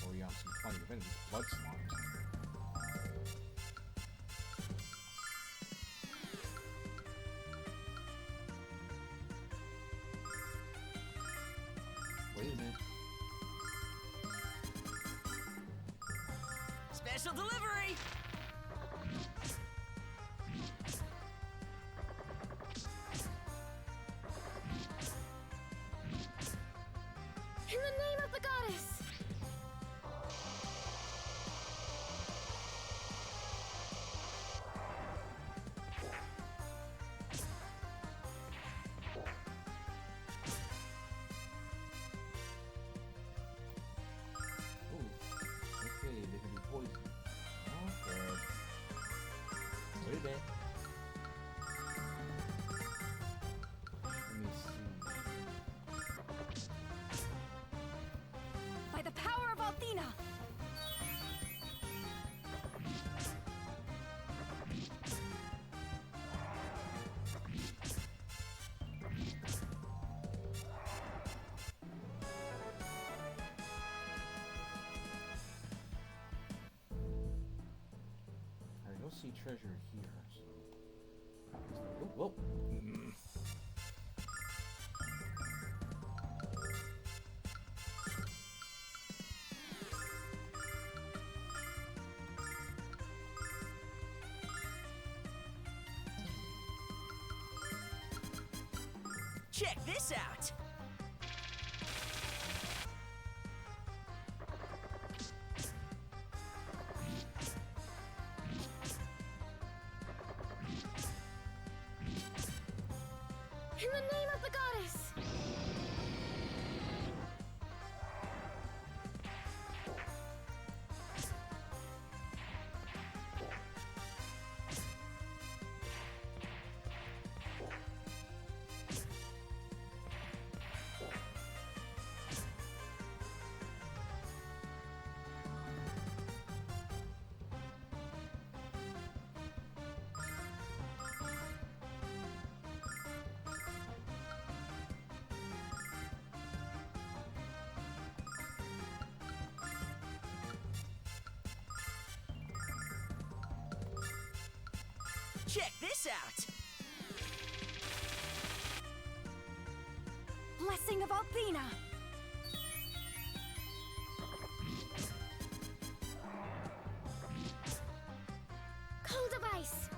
Or yeah, some funny events, blood slimes. Wait a minute. Special delivery! In the name of the goddess! Oh, okay, they can be poisoned. Okay. Wait a minute. Let me see. By the power of Althena! I don't see treasure here, so. Oh, whoa. Check this out! In the name of the goddess! Check this out! Blessing of Althena! Cold of ice!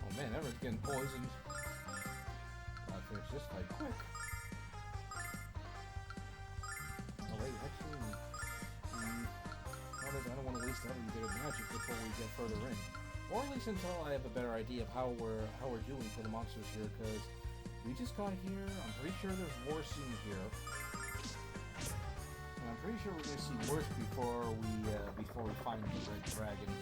Oh man, everyone's getting poisoned. I'll finish this fight quick. Oh wait, actually, I don't want to waste every bit of magic before we get further in, or at least until I have a better idea of how we're doing for the monsters here. Because we just got here. I'm pretty sure there's war scene here, and I'm pretty sure we're gonna see worse before we find the red dragon.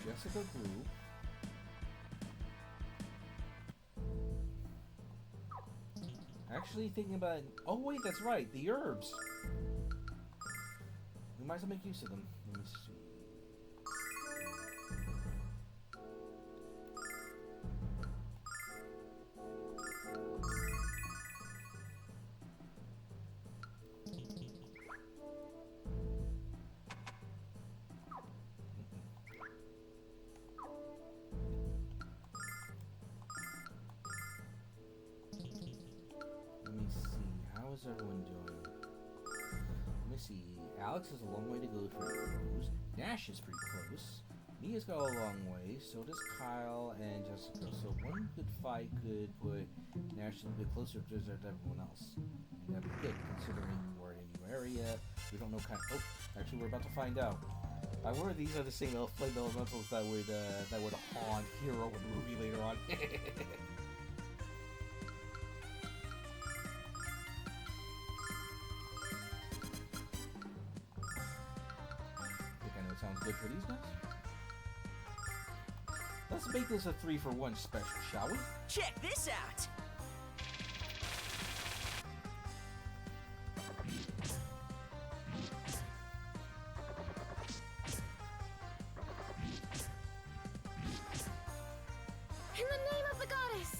Jessica grew. Actually thinking about it. Oh wait, that's right, the herbs. We might as well make use of them. Let me see. doing? Let me see. Alex has a long way to go for those. Nash is pretty close. Mia's got a long way. So does Kyle and Jessica. So one good fight could put Nash a little bit closer to everyone else. And that'd be good, considering we're in a new area. We don't know kind of... Oh, actually, we're about to find out. I wonder if these are the same flame elementals that would haunt Hero in the movie later on. I think I know it sounds good for these guys. Let's make this a 3-for-1 special, shall we? Check this out. In the name of the goddess!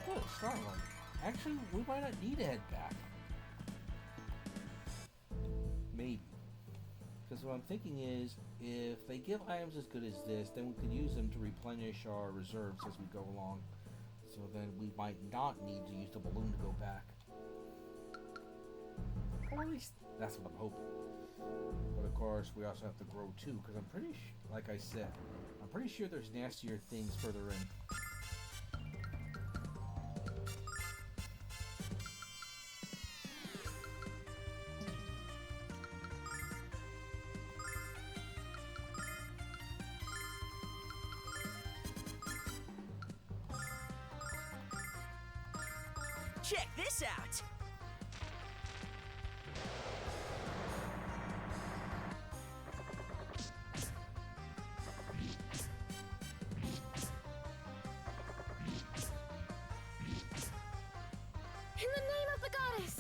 Good, Starlight. Actually, we might not need to head back. Maybe. Because what I'm thinking is, if they give items as good as this, then we can use them to replenish our reserves as we go along. So then we might not need to use the balloon to go back. Or at least, that's what I'm hoping. But of course, we also have to grow too, because I'm pretty like I said, I'm pretty sure there's nastier things further in. Check this out. In the name of the goddess!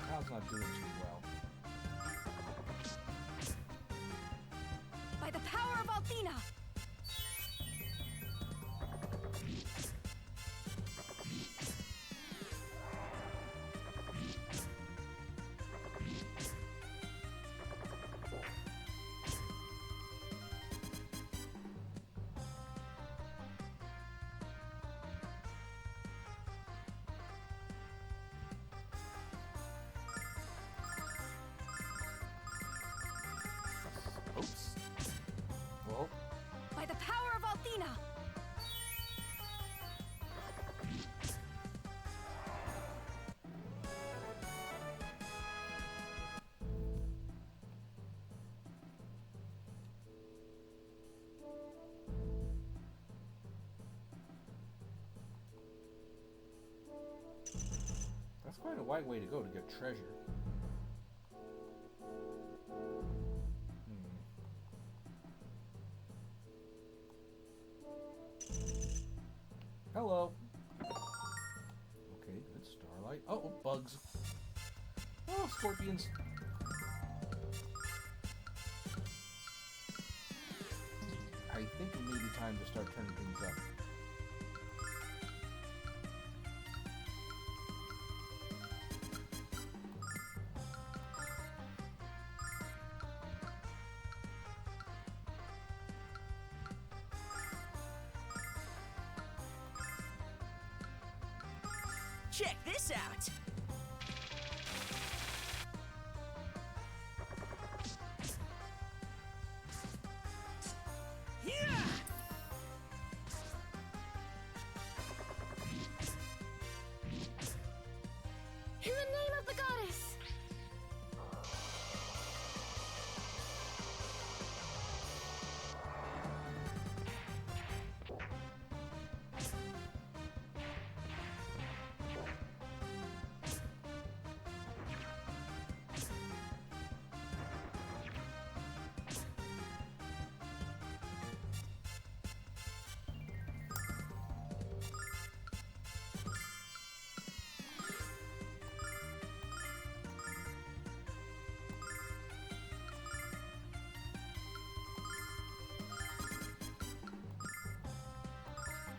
Kyle's not doing too well. By the power of Althena! Oops. Well, By the power of Althena! that's quite a wide way to go to get treasure. Hello. Okay, good. Starlight. Oh, bugs. Oh, scorpions. I think it may be time to start turning things up. Check this out.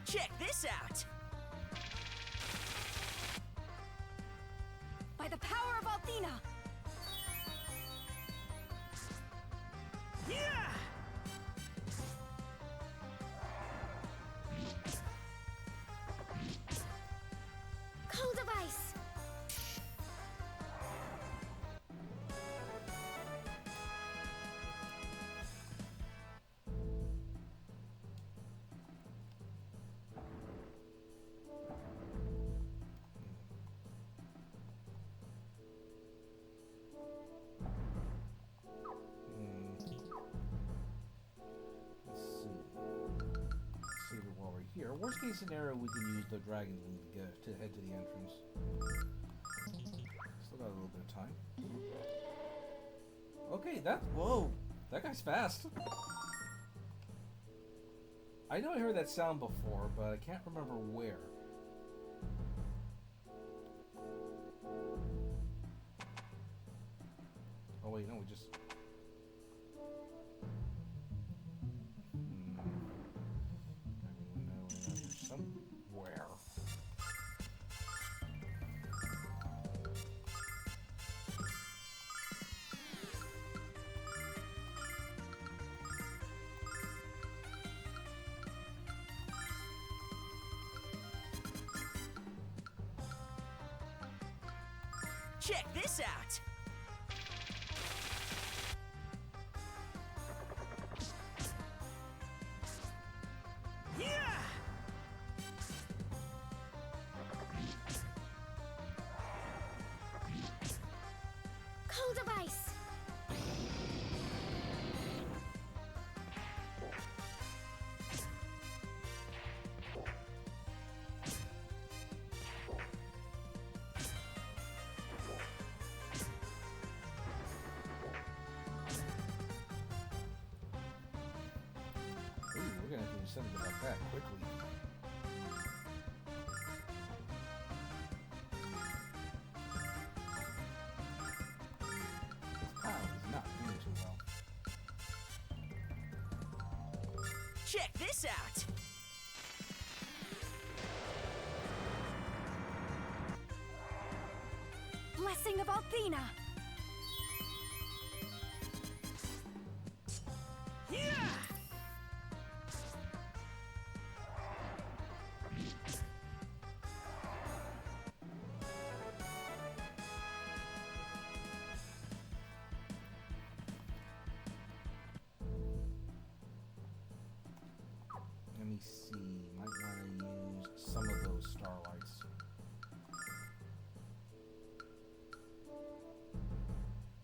Check this out. By the power of Althena! Yeah! Cold device! Here, worst case scenario, we can use the dragon wing to head to the entrance. Still got a little bit of time. Okay, whoa, that guy's fast. I know I heard that sound before, but I can't remember where. Oh wait, no, we just. Somewhere. Check this out. Cold device! Ooh, we're gonna have to do something about that quickly. Check this out. Blessing of Althena! Yeah! Let me see. Might want to use some of those starlights.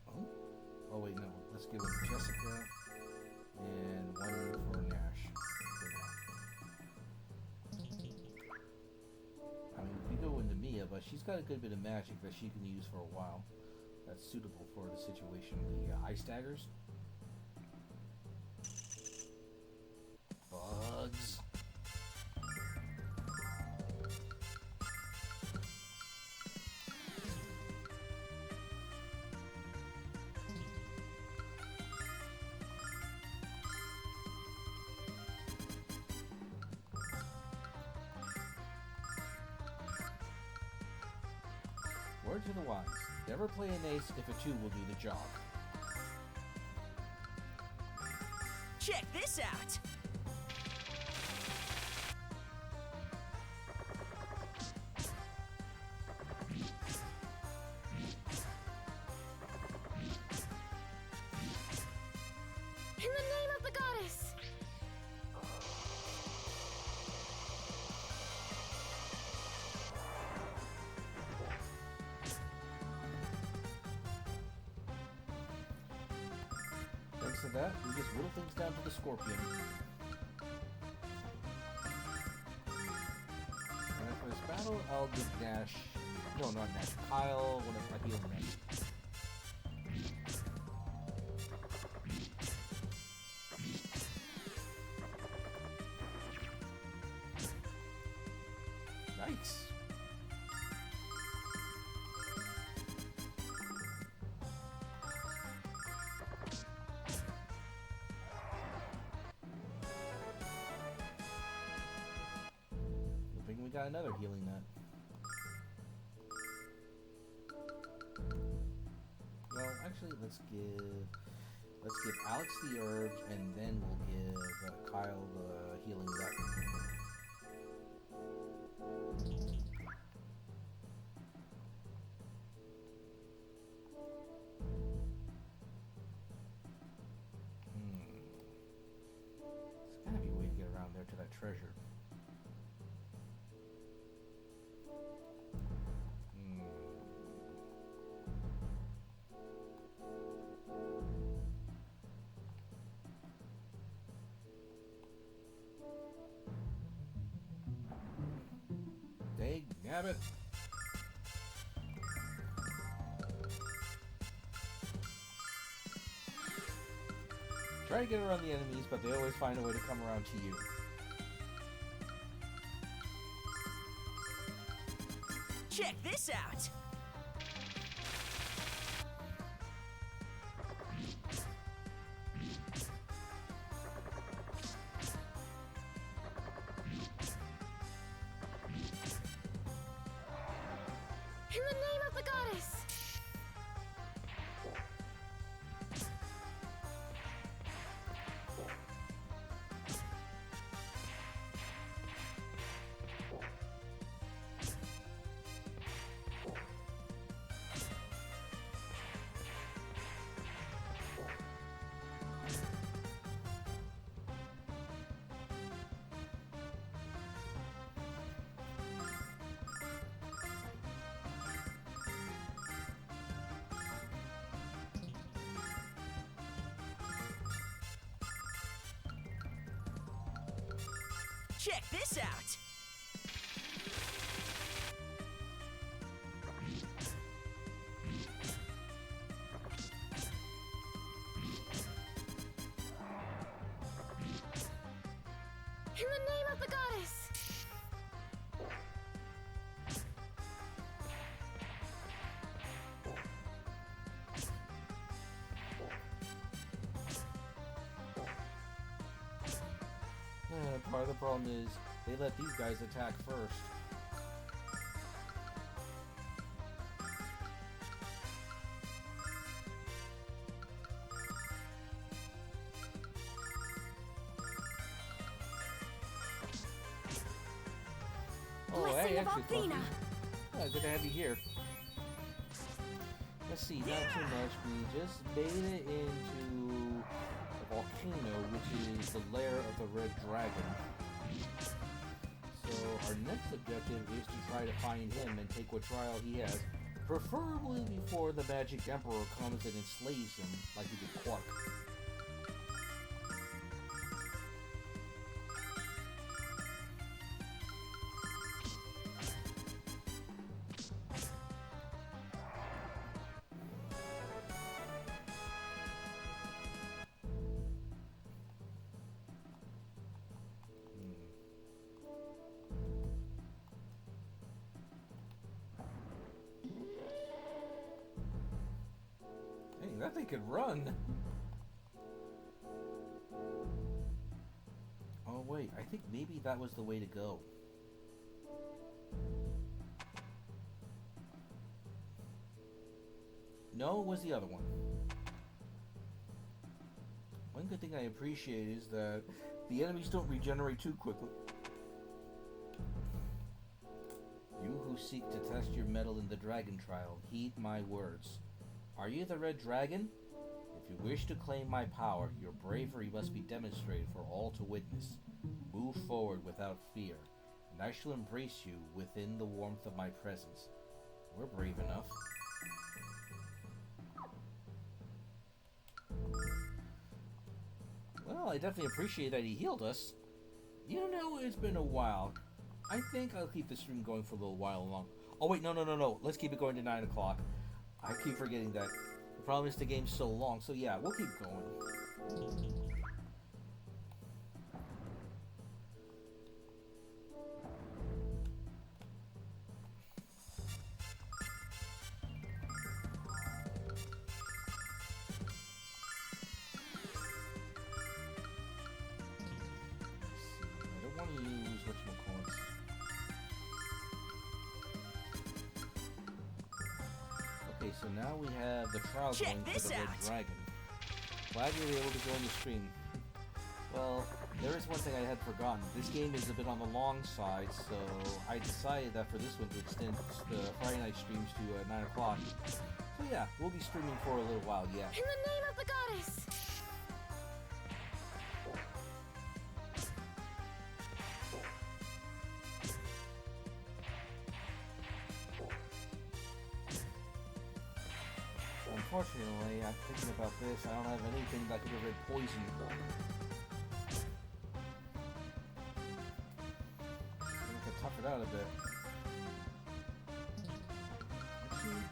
Oh? Oh wait, no. Let's give it to Jessica and one for Nash. I mean, we could go into Mia, but she's got a good bit of magic that she can use for a while. That's suitable for the situation. The ice daggers. Bugs. Word to the wise. Never play an ace if a 2 will do the job. Check this out. In the name of the goddess! Thanks to that, we just whittle things down to the scorpion. And for this battle, I'll give Nash... No, not Nash. Kyle, one of my healing men. Nice. got another healing nut. Well, actually, let's give Alex the herbs, and then we'll give Kyle the healing nut. There's gotta be a way to get around there to that treasure. Nabbit. Try to get around the enemies, but they always find a way to come around to you. Check this out! In the name of the goddess! Check this out! In the name of the goddess! Part of the problem is they let these guys attack first. Blessing of actually, Fluffy. Althena! Yeah, good to have you here. Let's see, not too much. We just made it into the volcano, which is the lair of the red dragon. So our next objective is to try to find him and take what trial he has, preferably before the magic emperor comes and enslaves him like he did Quark. That thing could run. Oh wait, I think maybe that was the way to go. No, it was the other one. One good thing I appreciate is that the enemies don't regenerate too quickly. You who seek to test your mettle in the dragon trial, heed my words. Are you the red dragon? If you wish to claim my power, your bravery must be demonstrated for all to witness. Move forward without fear, and I shall embrace you within the warmth of my presence. We're brave enough. Well, I definitely appreciate that he healed us. You know, it's been a while. I think I'll keep the stream going for a little while long. Oh wait, no. Let's keep it going to 9 o'clock. I keep forgetting that. The problem is the game's so long, so yeah, we'll keep going. I don't want to use whatchamacallits. Okay, so now we have the trial Check going for this the Red out. Dragon. Glad you were able to join the stream. Well, there is one thing I had forgotten. This game is a bit on the long side, so I decided that for this one to extend the Friday night streams to 9 o'clock. So yeah, we'll be streaming for a little while yet. In the name of the goddess! Unfortunately, I'm thinking about this, I don't have anything that could prevent poison. I'm going to tough it out a bit. Actually,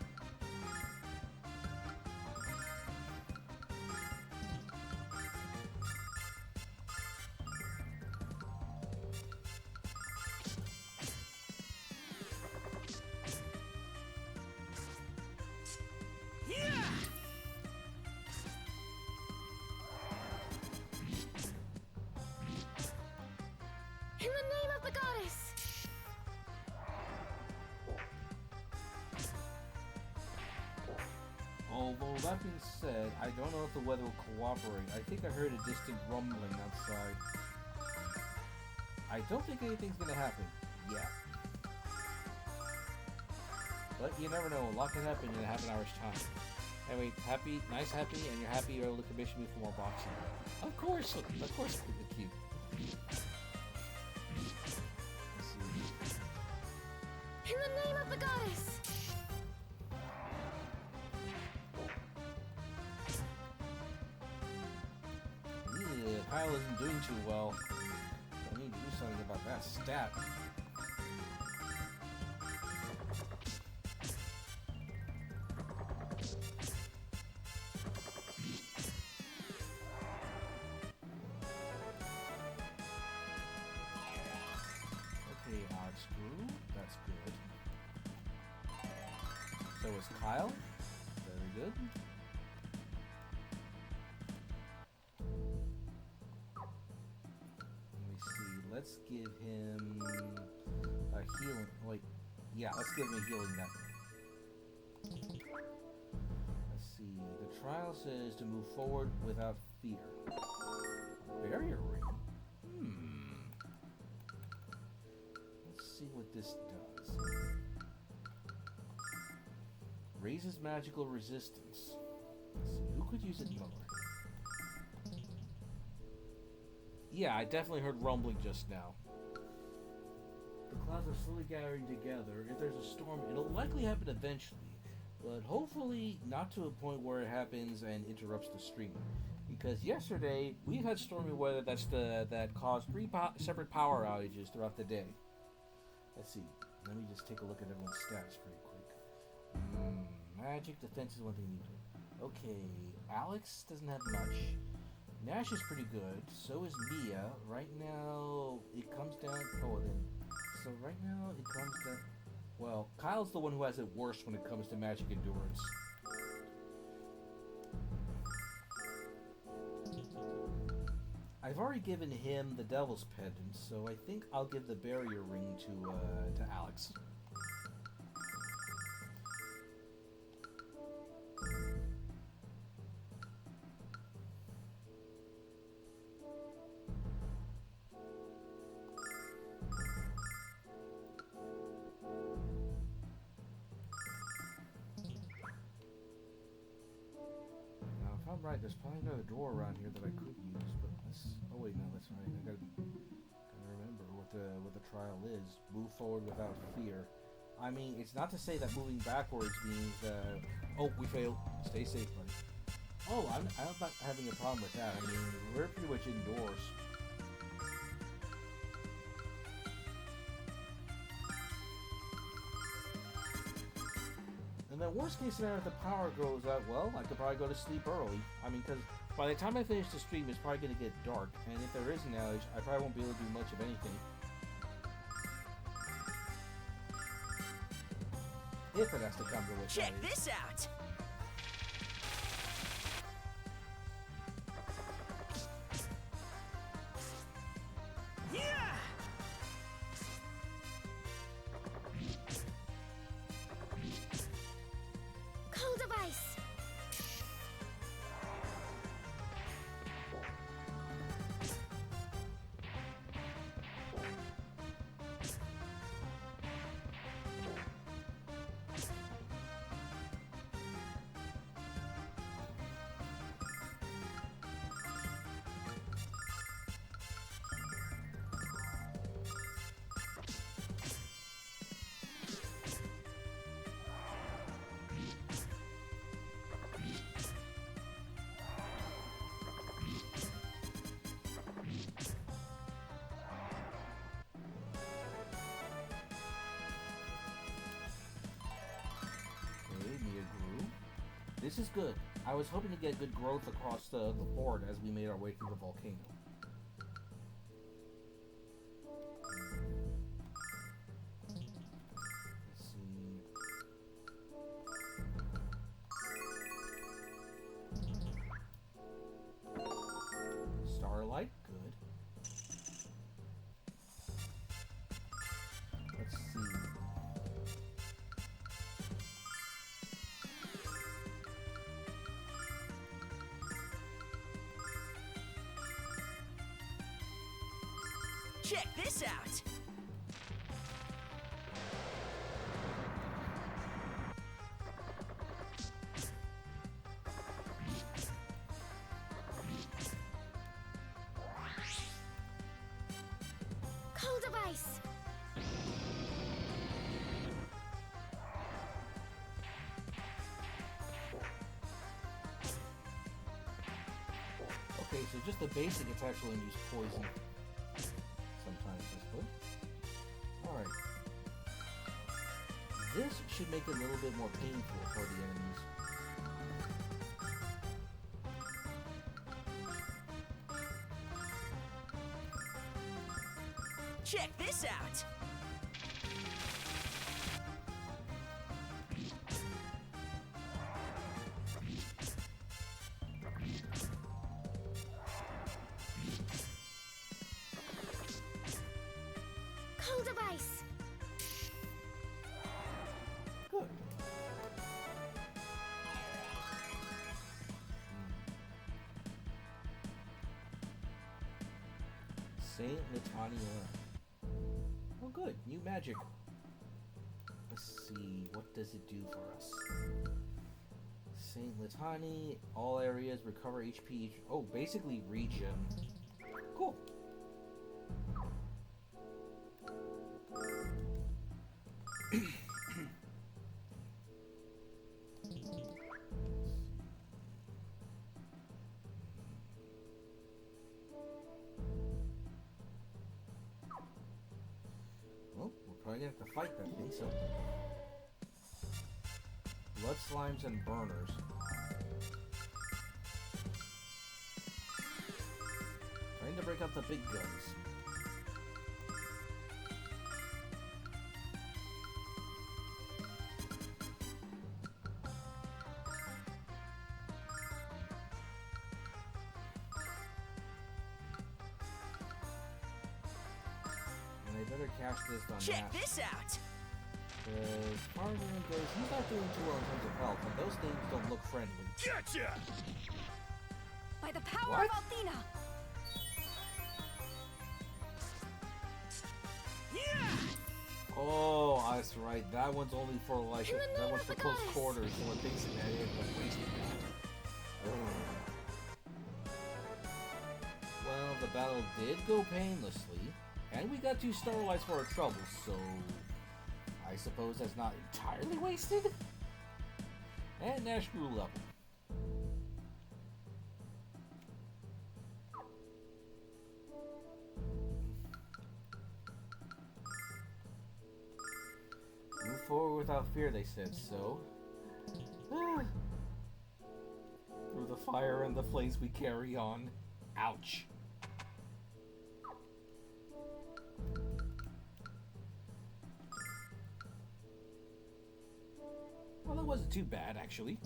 Yeah! In the name of the goddess! although that being said, I don't know if the weather will cooperate. I think I heard a distant rumbling outside. I don't think anything's gonna happen yet. But you never know, a lot can happen in a half an hour's time. Anyway, happy, nice happy, and you're happy you're able to commission me for more boxing. Of course, keep it cute. Let's see. In the name of the goddess! Yeah, Kyle isn't doing too well. I need to do something about that stat. Okay, odd screw. That's good. So is Kyle. Very good. Let me see. Let's give him a healing. Wait. Yeah, let's give him a healing net. Let's see. The trial says to move forward without fear. Barrier ring. Let's see what this does. Raises magical resistance. Let's see. Who could use it more? Yeah, I definitely heard rumbling just now. The clouds are slowly gathering together. If there's a storm, it'll likely happen eventually. But hopefully not to a point where it happens and interrupts the stream. Because yesterday, we've had stormy weather that caused three separate power outages throughout the day. Let's see. Let me just take a look at everyone's stats pretty quick. Magic, defense is one thing you do. Okay, Alex doesn't have much. Nash is pretty good. So is Mia. Right now, it comes down. Oh, then. So right now, it comes down. Well, Kyle's the one who has it worse when it comes to magic endurance. I've already given him the Devil's Pendant, so I think I'll give the Barrier Ring to Alex. Now, if I'm right, there's probably another door around here that I could use, but let's. Oh wait, no, that's right. I gotta remember what the trial is. Move forward without fear. I mean, it's not to say that moving backwards means. Oh, we failed. Stay safe, buddy. Oh, I'm not having a problem with that. I mean, we're pretty much indoors. And the worst case scenario, if the power goes out, well, I could probably go to sleep early. I mean, because by the time I finish the stream, it's probably going to get dark. And if there is an outage, I probably won't be able to do much of anything. If it has to come to it. Check this out. Yeah! Call This is good. I was hoping to get good growth across the board as we made our way through the volcano. Let's see. Starlight, good. Let's see. Check this out. Cold device. Okay, so just the basic attack will use poison. Sometimes this good. Alright. This should make it a little bit more painful for the enemies. Check this out. Cold device. Good. Saint Litania. Oh good, new magic. Let's see, what does it do for us? Saint Litani, all areas recover HP. Oh, basically regen. Cool. Well, we're probably gonna have to fight that thing, so. Blood slimes and burners. Trying to break up the big guns. And I better cash this on Check that. this out. As far as it goes, he's not doing too well in terms of health, and those things don't look friendly. Gotcha. By the power What? of Athena. Yeah. Oh, that's right. That one's only for like In the that name one's of for the close goddess. quarters. Someone thinks that it was wasting that. Oh. Well, the battle did go painlessly, and we got 2 starlights for our troubles, so I suppose that's not entirely wasted. And Nash grew level. Move forward without fear, they said so. Through the fire and the flames we carry on. Ouch. Well, it wasn't too bad, actually.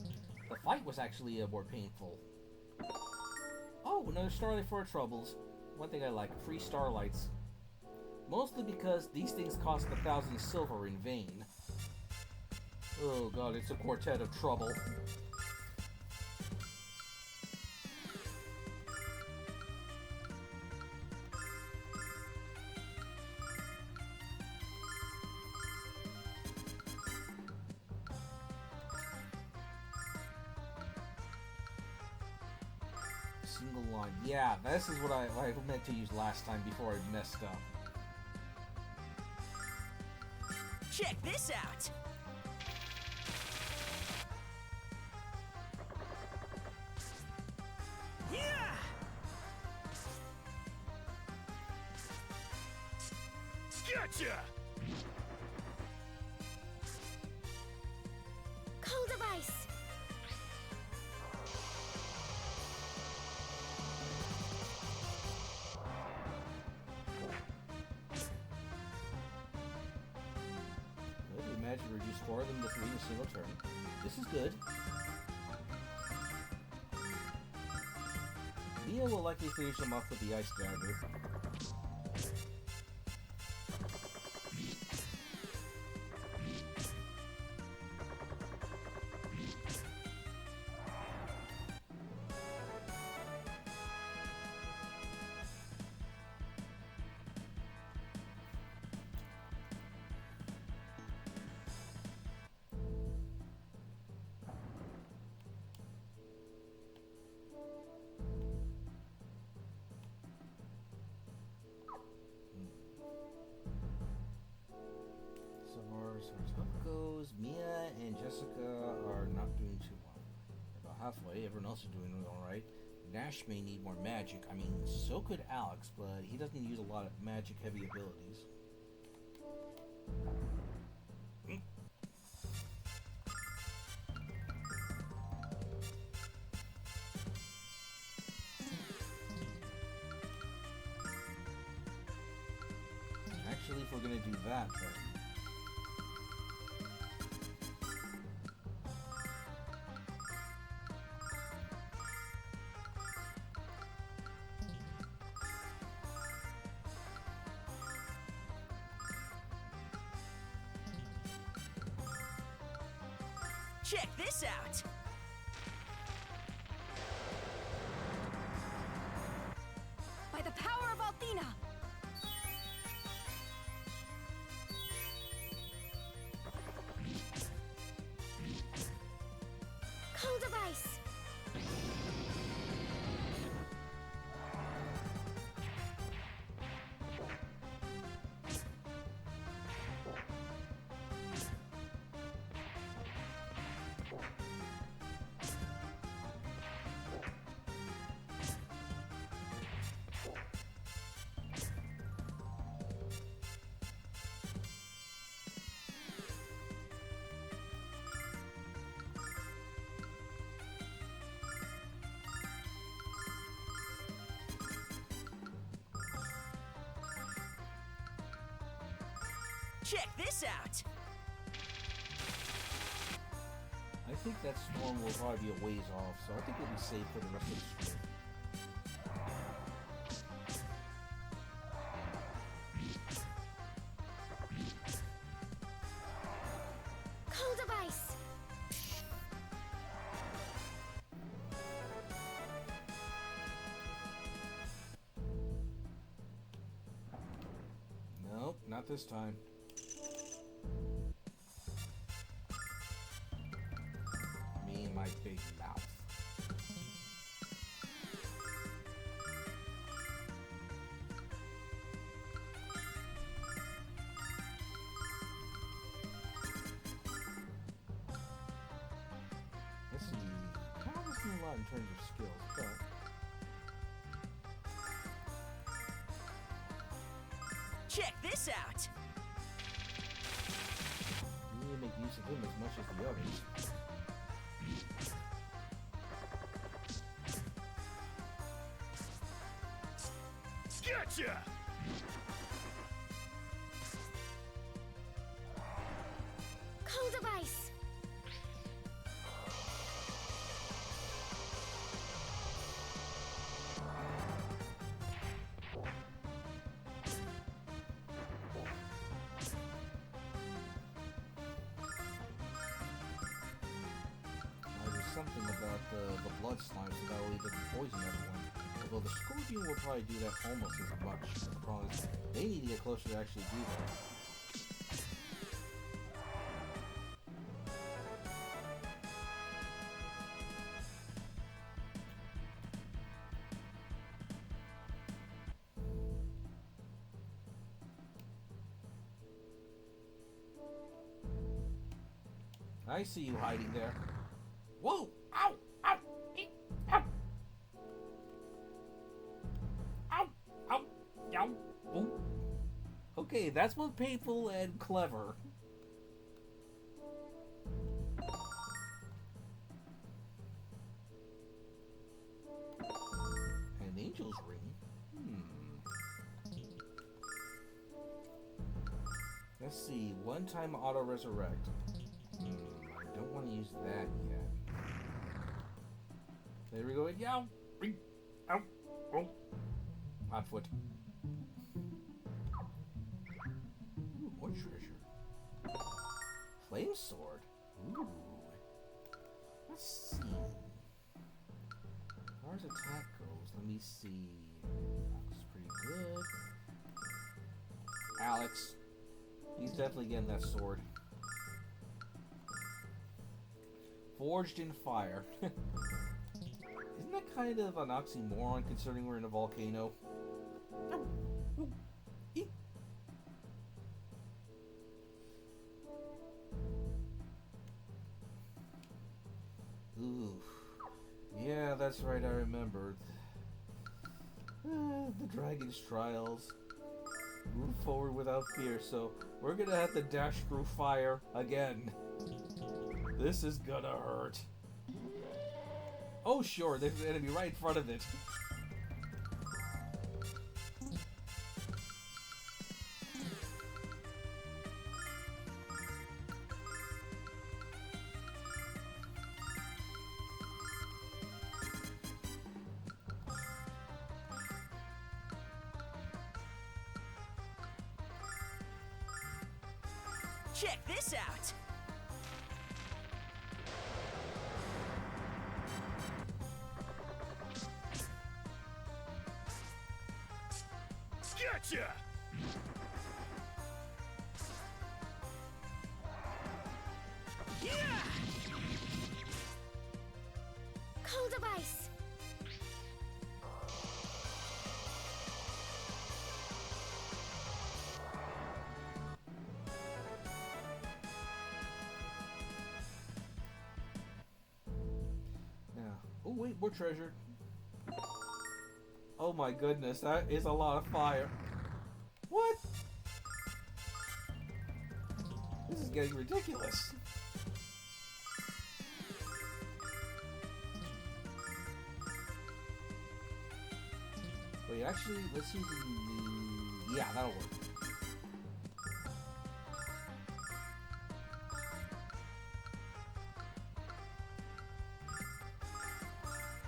The fight was actually more painful. Oh, another starlight for our troubles. One thing I like, free starlights. Mostly because these things cost 1,000 silver in vain. Oh god, it's a quartet of trouble. Single line. Yeah, this is what I meant to use last time before I messed up. Check this out. Yeah. Gotcha. Cold device. managed to reduce 4 of them to 3 in a single turn. This is good. Mia will likely finish them off with the ice dagger. As far as goes, Mia and Jessica are not doing too well. They're about halfway. Everyone else is doing alright. Nash may need more magic. I mean, so could Alex, but he doesn't use a lot of magic-heavy abilities. Actually, if we're gonna do that, then Check this out! By the power of Althena! Cold of ice! Check this out! I think that storm will probably be a ways off, so I think we'll be safe for the rest of the stream. Cold of ice! Nope, not this time. Me and my big mouth. Let's see. Kind of doesn't a lot in terms of skills, but Check this out! we need to make use of him as much as the others. Gotcha! Cold of ice! There's something about the blood slime, so that way it doesn't poison everyone. Although the scorpion will probably do that almost as much. But the problem is, they need to get closer to actually do that. I see you hiding there. Whoa! Ow! Ow! Eek! Ow! Ow! Ow! Ow! Oh. Okay, that's both painful and clever. An angel's ring? Let's see. One-time auto-resurrect. I don't want to use that yet. There we go. Yow! Ow! Oh! On foot. Ooh, more treasure. Flame sword. Ooh. Let's see. As far as attack goes, let me see. Looks pretty good. Alex. He's definitely getting that sword. Forged in fire. Isn't that kind of an oxymoron considering we're in a volcano? Ooh. Yeah, that's right, I remembered. The dragon's trials. Move forward without fear, so we're gonna have to dash through fire again. This is gonna hurt. Oh sure, there's an enemy right in front of it. Check this out! Gotcha! Yeah! Cold of ice. Yeah. Oh wait, more treasure. Oh my goodness, that is a lot of fire. What? This is getting ridiculous. Wait, actually, let's see if we can do... Yeah, that'll work.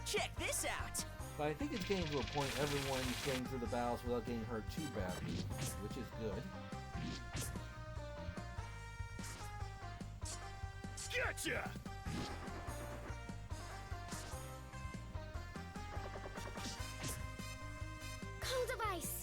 Check this out! But I think it's getting to a point everyone's getting through the battles without getting hurt too badly, which is good. Gotcha! Cold of ice.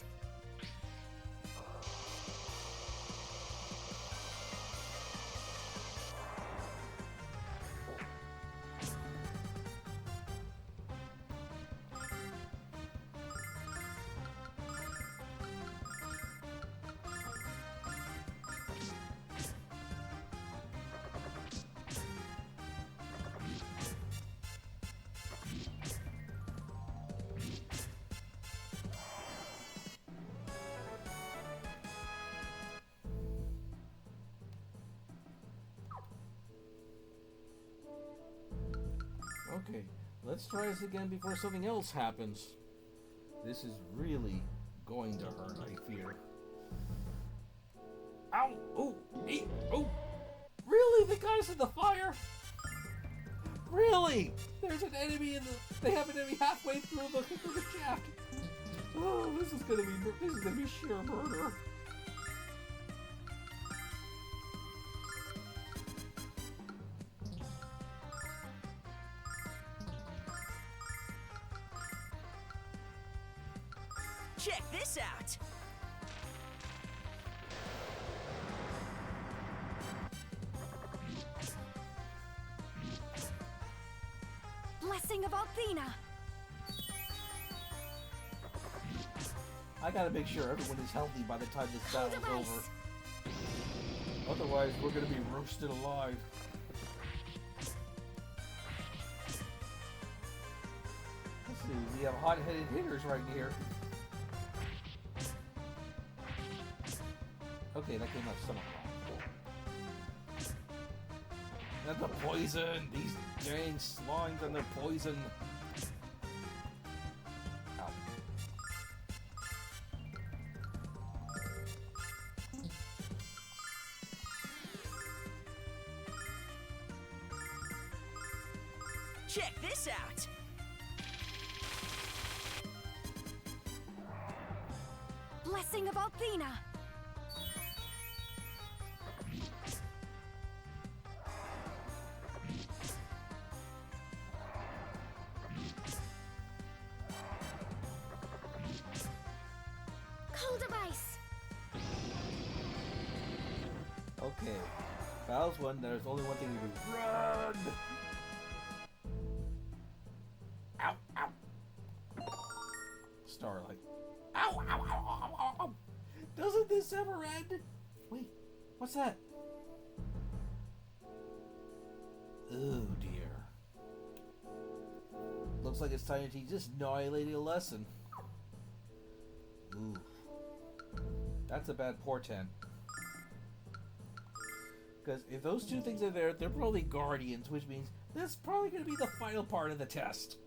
Okay, let's try this again before something else happens. This is really going to hurt, I fear. Ow! Oh! Eat! Oh! Really? They got us in the fire? Really? There's an enemy in the... They have an enemy halfway through the shaft. Oh, this is gonna be sheer murder. Check this out! Blessing of Althena. I gotta make sure everyone is healthy by the time this Cold battle's of ice. over. Otherwise, we're gonna be roasted alive. Let's see, we have hot-headed hitters right here. Okay, that came out somewhat wrong. And the poison! These dang slimes and their poison! Ow. Check this out. Blessing of Althena. Cold of ice. Okay. Val's one, there's only one thing to do. Run! Ow, ow. Starlight. Ow, ow, ow, ow, ow, ow. Doesn't this ever end? Wait, what's that? Oh dear. Looks like it's time to teach this naughty lady a lesson. Ooh. That's a bad portent. Because if those two things are there, they're probably guardians, which means that's probably going to be the final part of the test.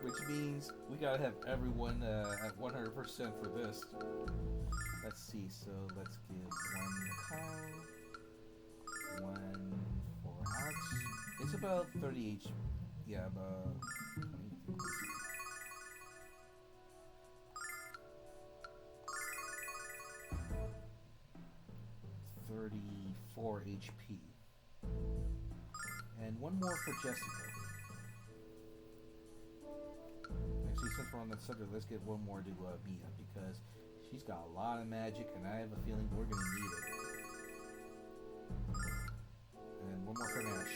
Which means we gotta have everyone at 100% for this. Let's see, so let's give one Kyle, one for Alex. It's about 30 HP. Yeah, about 34 HP. And one more for Jessica. Actually, since we're on the subject, let's get one more to Mia, because she's got a lot of magic, and I have a feeling we're going to need it. And one more for Nash.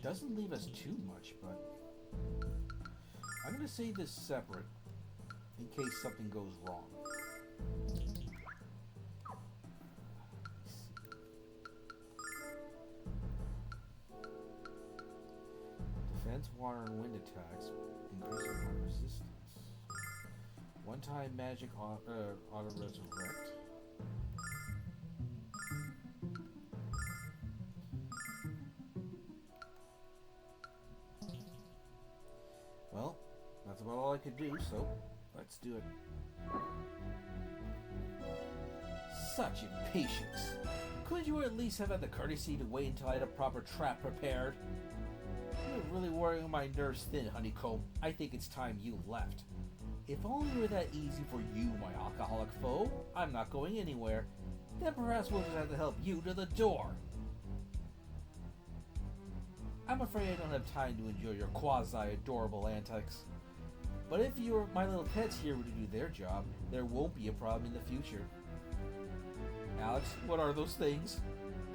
Doesn't leave us too much, but I'm going to say this separate in case something goes wrong. Defense, water, and wind attacks increase our resistance. One-time magic auto-resurrect. Well, that's about all I could do, so let's do it. Such impatience! Couldn't you at least have had the courtesy to wait until I had a proper trap prepared? You're really wearing my nerves thin, Honeycomb. I think it's time you left. If only it were that easy for you, my alcoholic foe. I'm not going anywhere. Then perhaps we'll just have to help you to the door. I'm afraid I don't have time to enjoy your quasi-adorable antics. But if my little pets here were to do their job, there won't be a problem in the future. Alex, what are those things?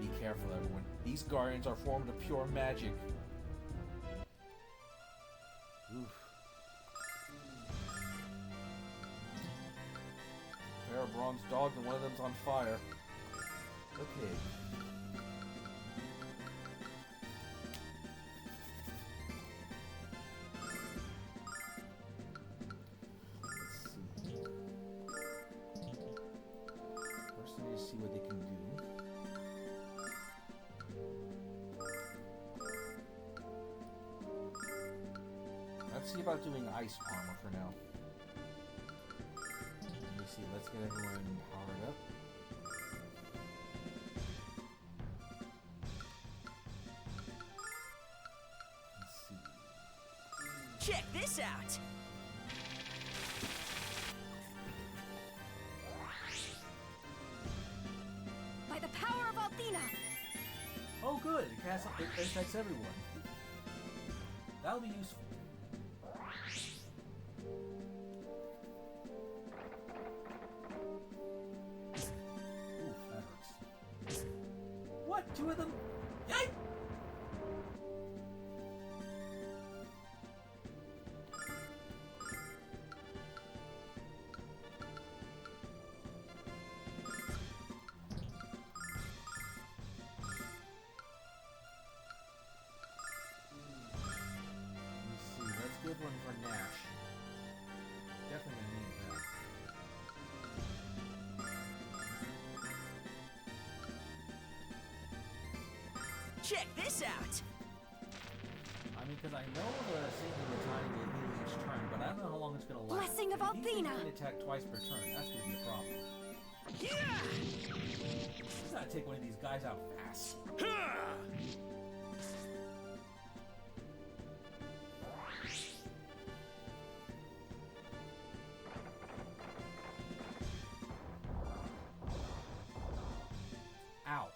Be careful, everyone. These guardians are formed of pure magic. Oof. A pair of bronze dogs and one of them's on fire. Okay. Let's see. First, I need to see what they can do. Let's see about doing ice armor for now. Let me see, let's get everyone powered up. Let's see. Check this out. By the power of Althena. Oh good, it affects everyone. That'll be useful. Ooh, that hurts. What? Two of them? Yikes! Good one for Nash. Definitely gonna need that. Check this out. I mean, because I know the saving the time to heal each turn, but I don't know how long it's gonna last. Blessing of If these things Althena. can attack twice per turn, that's gonna be a problem. He's gotta take one of these guys out fast. Ow.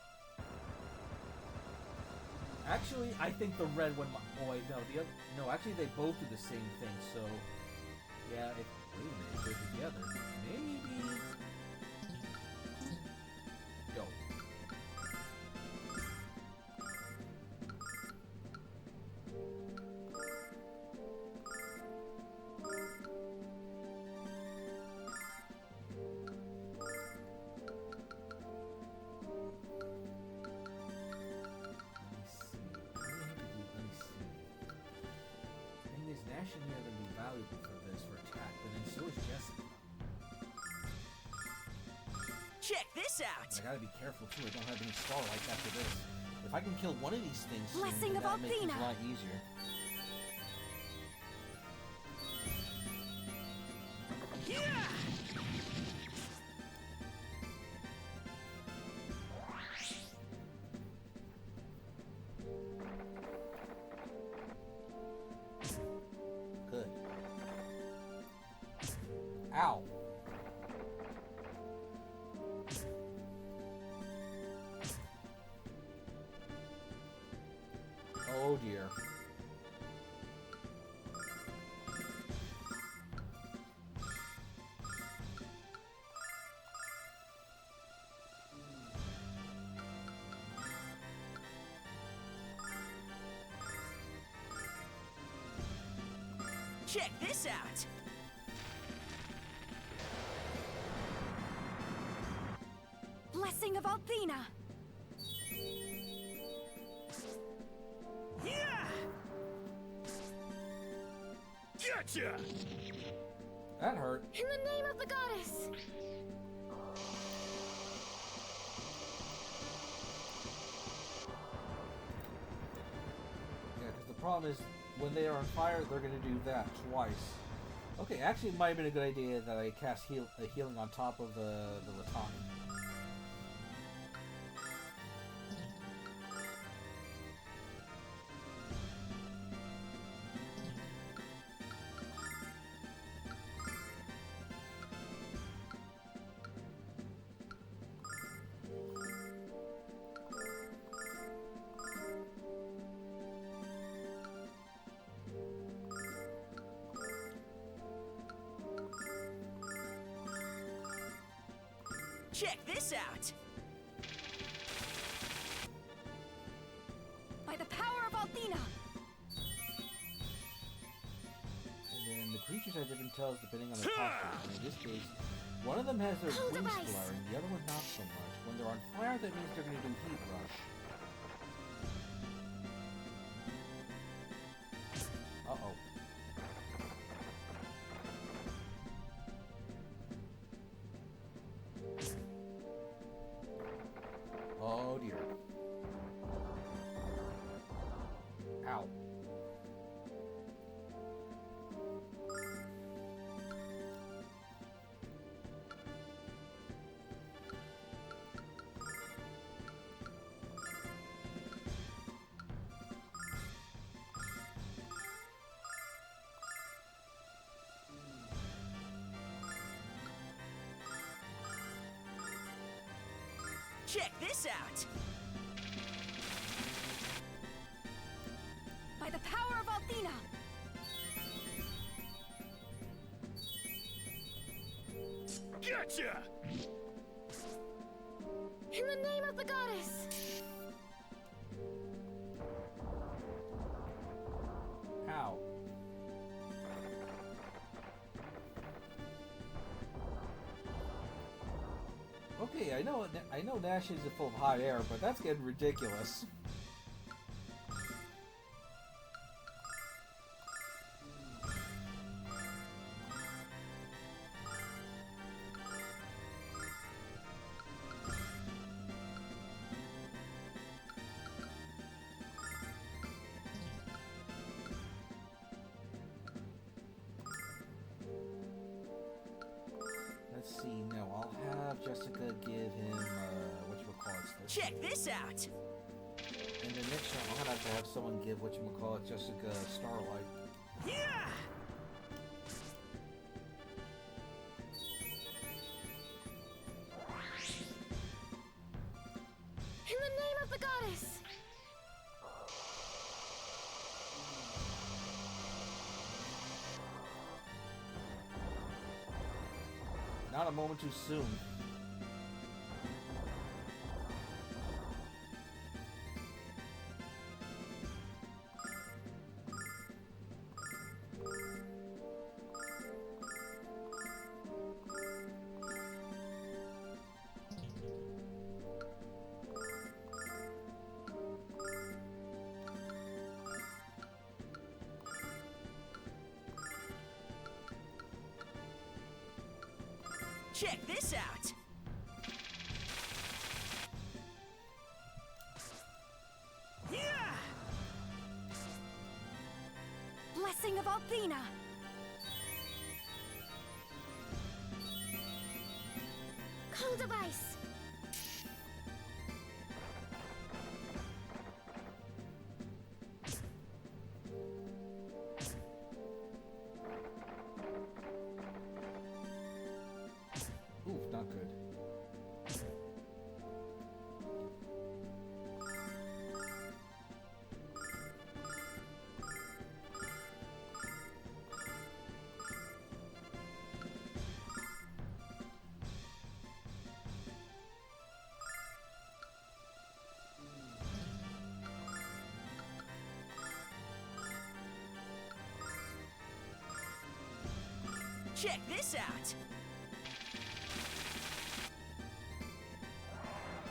Actually, I think the red one might... Oh, wait, no. The other... No, actually, they both do the same thing, so... Yeah, if... Wait a minute, if they're together, maybe... Yo. Nash and me are going to be valuable for this, for attack, but then so is Jessica. Check this out. I gotta be careful too, I don't have any starlights after this. If I can kill one of these things soon, Blessing then of that'll make things Althena. a lot easier. Good. Ow. Oh dear. Check this out. Blessing of Althena. Gotcha! That hurt. In the name of the goddess. Yeah, because the problem is, when they are on fire, they're going to do that twice. Okay, actually, it might have been a good idea that I cast healing on top of the Taunting. Check this out. By the power of Althena. And then the creatures have different tells depending on their posture. In this case, one of them has their Hold wings device. flaring, the other one not so much. When they're on fire, that means they're going to do heat rush. Uh-oh. Oh dear. Ow. Check this out. By the power of Althena. Gotcha! In the name of the goddess. Ow. Okay, I know Nash is full of hot air, but that's getting ridiculous. Let's see, no, I'll have Jessica Check this out. And the next time, I'm gonna have to have someone give whatchamacallit Jessica Starlight. Yeah. In the name of the goddess! Not a moment too soon. Check this out. Yeah. Blessing of Althena! Cold device! Oof, not good. Check this out.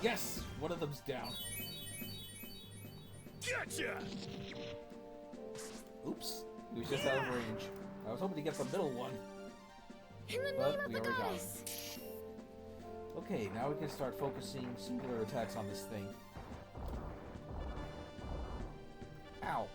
Yes! One of them's down. Gotcha. Oops. He was just out of range. I was hoping to get the middle one. In the But name of we the already got him. goddess! Okay, now we can start focusing singular attacks on this thing. Ow.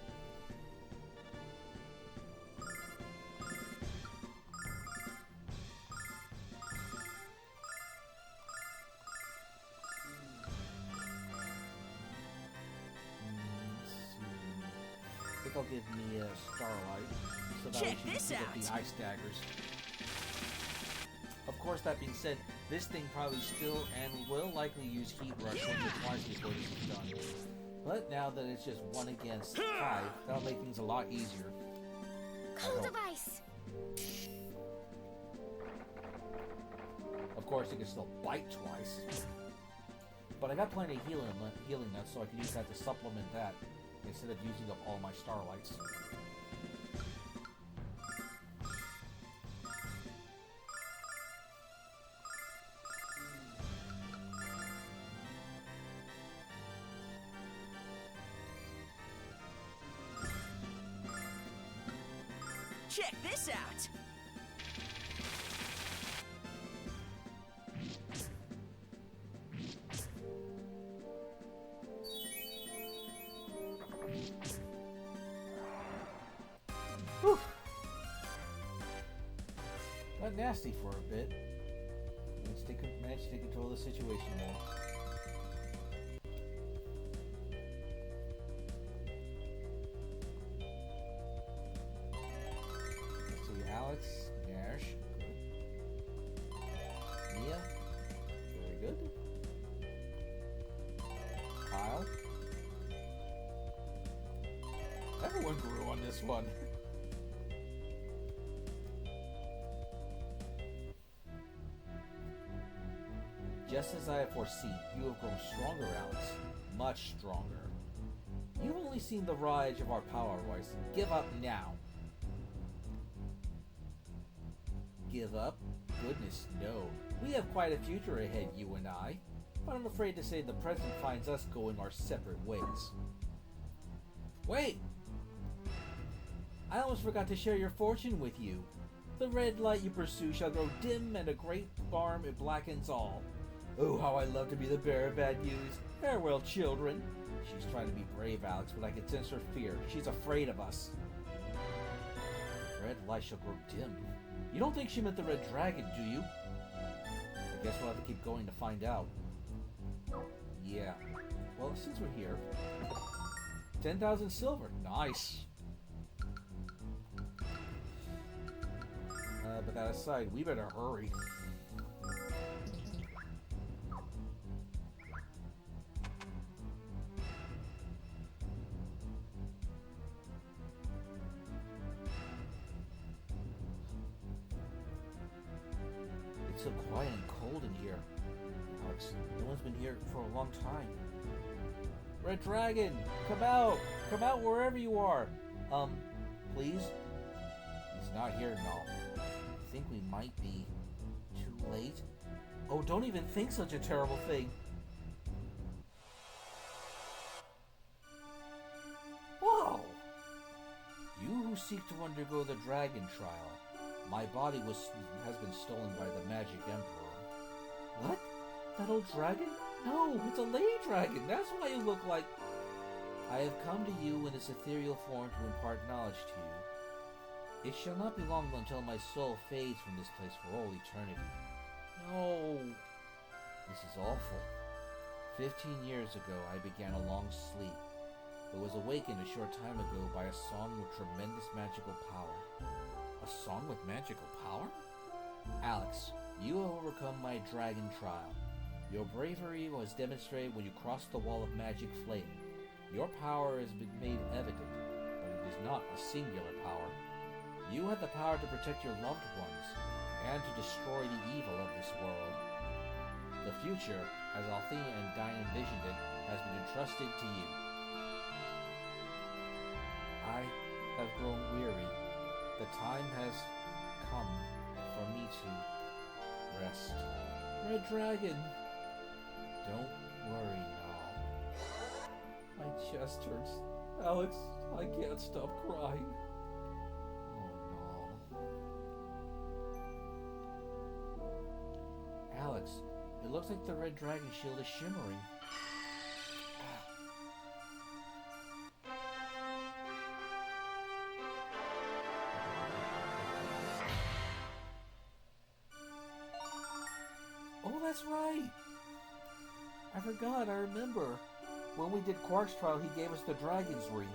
I think I'll give me a Starlight, so that Check way she this can get out. the ice daggers. Of course, that being said, this thing probably still and will likely use Heat Rush once or twice before this is done. But now that it's just 1 against 5, that'll make things a lot easier. Cold hope. device! Of course, it can still bite twice. But I got plenty of healing nuts, so I can use that to supplement that, instead of using up all my Starlights. Check this out. Whew. Got nasty for a bit. Managed to take control of the situation though. Let's see, Alex, Nash, good. Mia, very good. Kyle. Everyone grew on this one. Just as I have foreseen, you have grown stronger, Alex. Much stronger. You've only seen the rise of our power, Royce. Give up now. Give up? Goodness, no. We have quite a future ahead, you and I. But I'm afraid to say the present finds us going our separate ways. Wait! I almost forgot to share your fortune with you. The red light you pursue shall grow dim, and a great storm it blackens all. Oh, how I love to be the bearer of bad news. Farewell, children. She's trying to be brave, Alex, but I can sense her fear. She's afraid of us. Red light shall grow dim. You don't think she meant the red dragon, do you? I guess we'll have to keep going to find out. Yeah. Well, since we're here, 10,000 silver. Nice. But that aside, we better hurry. It's so quiet and cold in here. Alex, no one's been here for a long time. Red Dragon, come out! Come out wherever you are! Please? He's not here, no. I think we might be too late. Oh, don't even think such a terrible thing. Whoa! You who seek to undergo the dragon trial. My body has been stolen by the Magic Emperor. What? That old dragon? No, it's a lady dragon. That's why you look like... I have come to you in this ethereal form to impart knowledge to you. It shall not be long until my soul fades from this place for all eternity. No. This is awful. 15 years ago, I began a long sleep, but was awakened a short time ago by a song with tremendous magical power. A song with magical power? Alex, you have overcome my dragon trial. Your bravery was demonstrated when you crossed the wall of magic flame. Your power has been made evident, but it is not a singular power. You had the power to protect your loved ones, and to destroy the evil of this world. The future, as Althea and Dine envisioned it, has been entrusted to you. I have grown weary. The time has come for me to rest. Red Dragon, don't worry now. My chest hurts. Alex, I can't stop crying. Alex, it looks like the red dragon shield is shimmering. Oh, that's right! I forgot, I remember. When we did Quark's trial, he gave us the dragon's ring.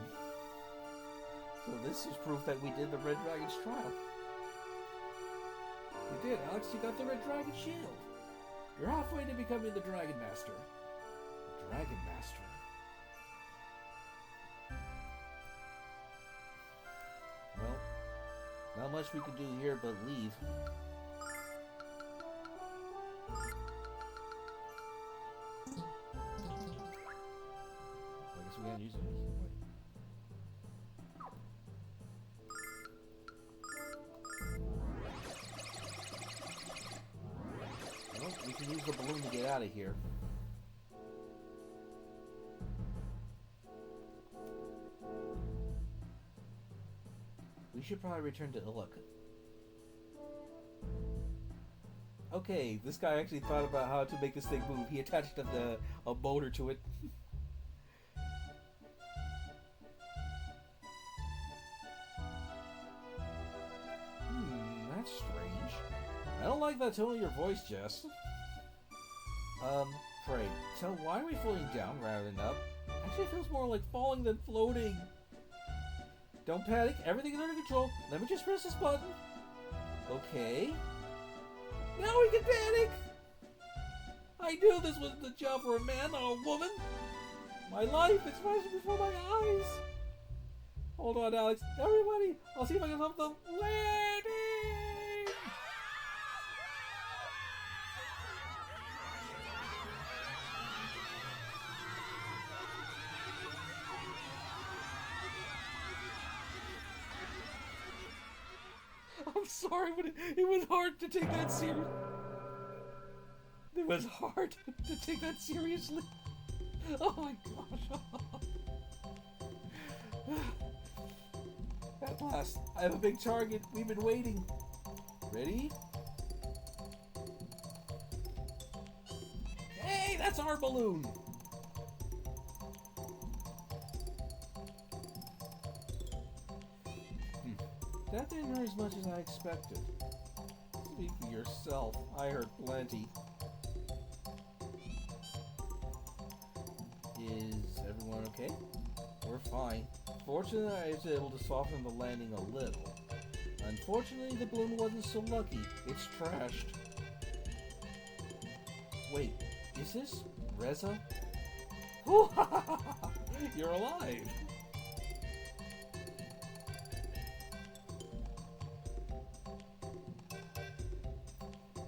So this is proof that we did the red dragon's trial. You did, Alex, you got the red dragon shield. You're halfway to becoming the Dragon Master. The Dragon Master. Well, not much we can do here but leave. I guess we can't use it. We can use the balloon to get out of here. We should probably return to Iluk. Okay, this guy actually thought about how to make this thing move. He attached a motor to it. That's strange. I don't like that tone of your voice, Jess. Pray, tell why are we floating down rather than up? Actually, it feels more like falling than floating. Don't panic, everything is under control. Let me just press this button. Okay. Now we can panic! I knew this was the job for a man, not a woman. My life is flashing before my eyes. Hold on, Alex. Everybody, I'll see if I can help them landing! I'm sorry, but it was hard to take that serious. It was hard to take that seriously. Oh my gosh. At last, I have a big target. We've been waiting. Ready? Hey, that's our balloon. That didn't hurt as much as I expected. Speak for yourself. I heard plenty. Okay, we're fine. Fortunately, I was able to soften the landing a little. Unfortunately, the balloon wasn't so lucky. It's trashed. Wait, is this Reza? You're alive!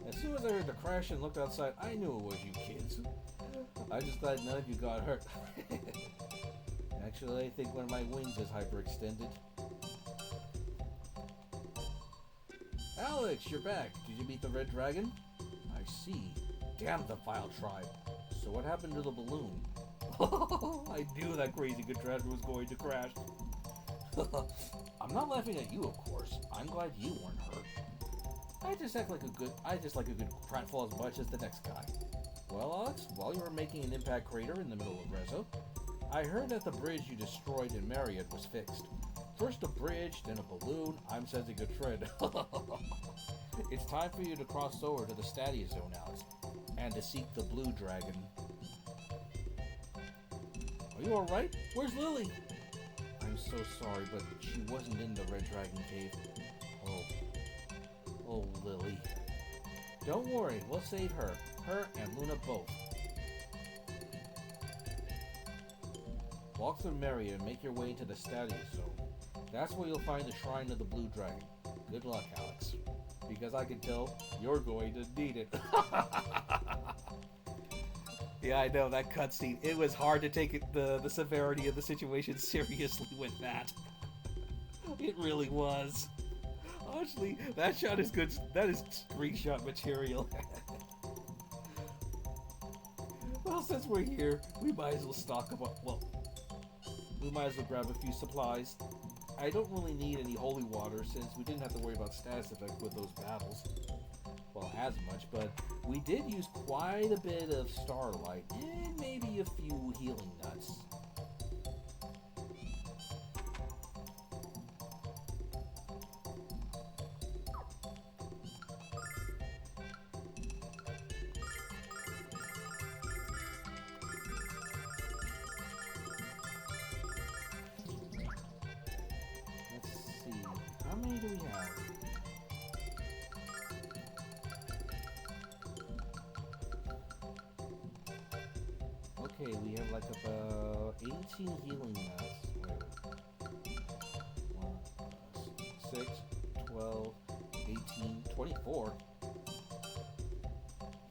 As soon as I heard the crash and looked outside, I knew it was you kids. I just glad none of you got hurt. Actually, I think one of my wings is hyperextended. Alex, you're back. Did you meet the Red Dragon? I see. Damn the vile tribe. So what happened to the balloon? I knew that crazy good dragon was going to crash. I'm not laughing at you, of course. I'm glad you weren't hurt. I just like a good pratfall as much as the next guy. Well, Alex, while you were making an impact crater in the middle of Reza, I heard that the bridge you destroyed in Marriott was fixed. First a bridge, then a balloon. I'm sensing a trend. It's time for you to cross over to the Stadia Zone, Alex, and to seek the blue dragon. Are you alright? Where's Lily? I'm so sorry, but she wasn't in the Red Dragon Cave. Oh, Lily. Don't worry, we'll save her. Her and Luna both. Walk through Marriott and make your way into the Stadia Zone. That's where you'll find the Shrine of the Blue Dragon. Good luck, Alex. Because I can tell you're going to need it. Yeah, I know, that cutscene. It was hard to take the severity of the situation seriously with that. It really was. Honestly, that shot is good. That is screenshot material. Well, since we're here, we might as well stock up. Well, we might as well grab a few supplies. I don't really need any holy water since we didn't have to worry about status effect with those battles. Well, as much, but we did use quite a bit of starlight and maybe a few healing nuts. Let's see, how many do we have? Okay, we have like about 18 healing nuts. Wait. 1, 6, 12, 18, 24.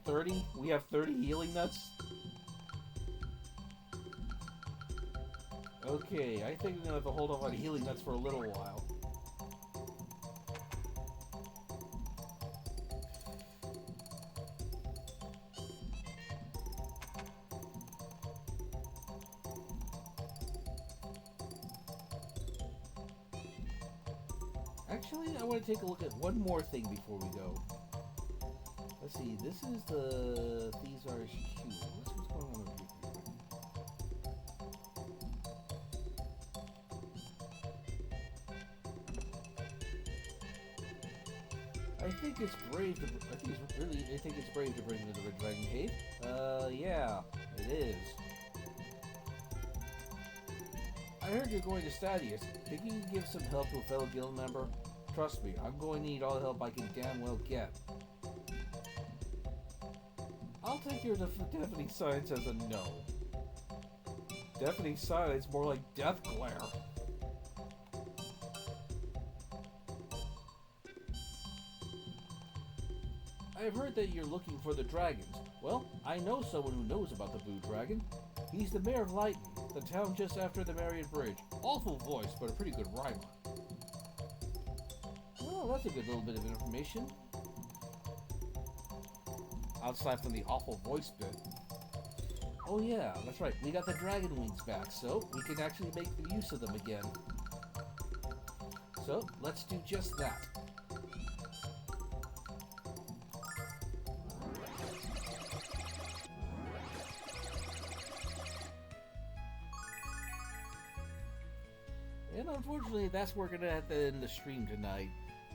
30? We have 30 healing nuts? Okay, I think we're gonna have to hold off on healing nuts for a little while. Actually, I want to take a look at one more thing before we go. Let's see, this is the Thieves HQ. What's going on over here? I think it's brave to. I think it's brave to bring them to the Red Dragon Cave. Yeah, it is. I heard you're going to Stadius. Think you can give some help to a fellow guild member? Trust me, I'm going to need all the help I can damn well get. I'll take your deafening silence as a no. Deafening silence, more like death glare. I've heard that you're looking for the dragons. Well, I know someone who knows about the Blue Dragon. He's the mayor of Lighton, the town just after the Marriott Bridge. Awful voice, but a pretty good rhymer. Well, that's a good little bit of information. Outside from the awful voice bit. Oh yeah, that's right, we got the dragon wings back, so we can actually make use of them again. So, let's do just that. And unfortunately, that's where we're going to have to end the stream tonight.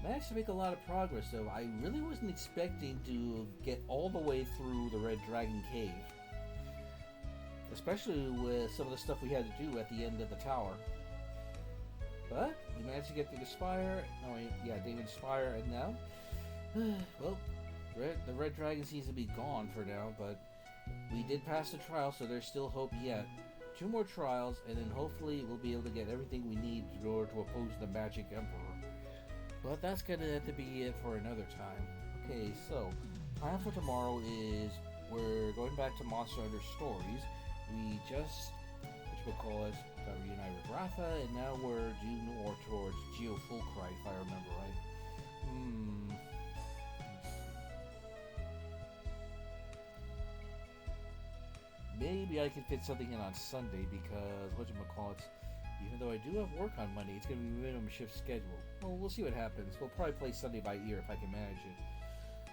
Managed to make a lot of progress, though. I really wasn't expecting to get all the way through the Red Dragon Cave. especially with some of the stuff we had to do at the end of the tower. But we managed to get through the spire. Oh, yeah, Damon's spire, and now, well, the red dragon seems to be gone for now. But we did pass the trial, so there's still hope yet. 2 more trials, and then hopefully we'll be able to get everything we need in order to oppose the Magic Emperor. But that's gonna have to be it for another time. Okay, so plan for tomorrow is we're going back to Monster Hunter Stories. We just, got reunited with Ratha, and now we're due more towards Geo Fulcry, if I remember right. Maybe I can fit something in on Sunday because, even though I do have work on Monday, it's going to be a minimum shift schedule. Well, we'll see what happens. We'll probably play Sunday by ear if I can manage it.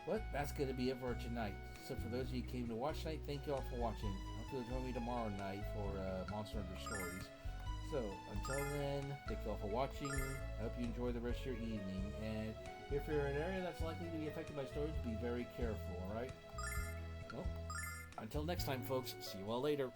But that's going to be it for tonight. So for those of you who came to watch tonight, thank you all for watching. I hope you'll join me tomorrow night for Monster Hunter Stories. So until then, thank you all for watching. I hope you enjoy the rest of your evening. And if you're in an area that's likely to be affected by storms, be very careful, alright? Well, until next time, folks. See you all later.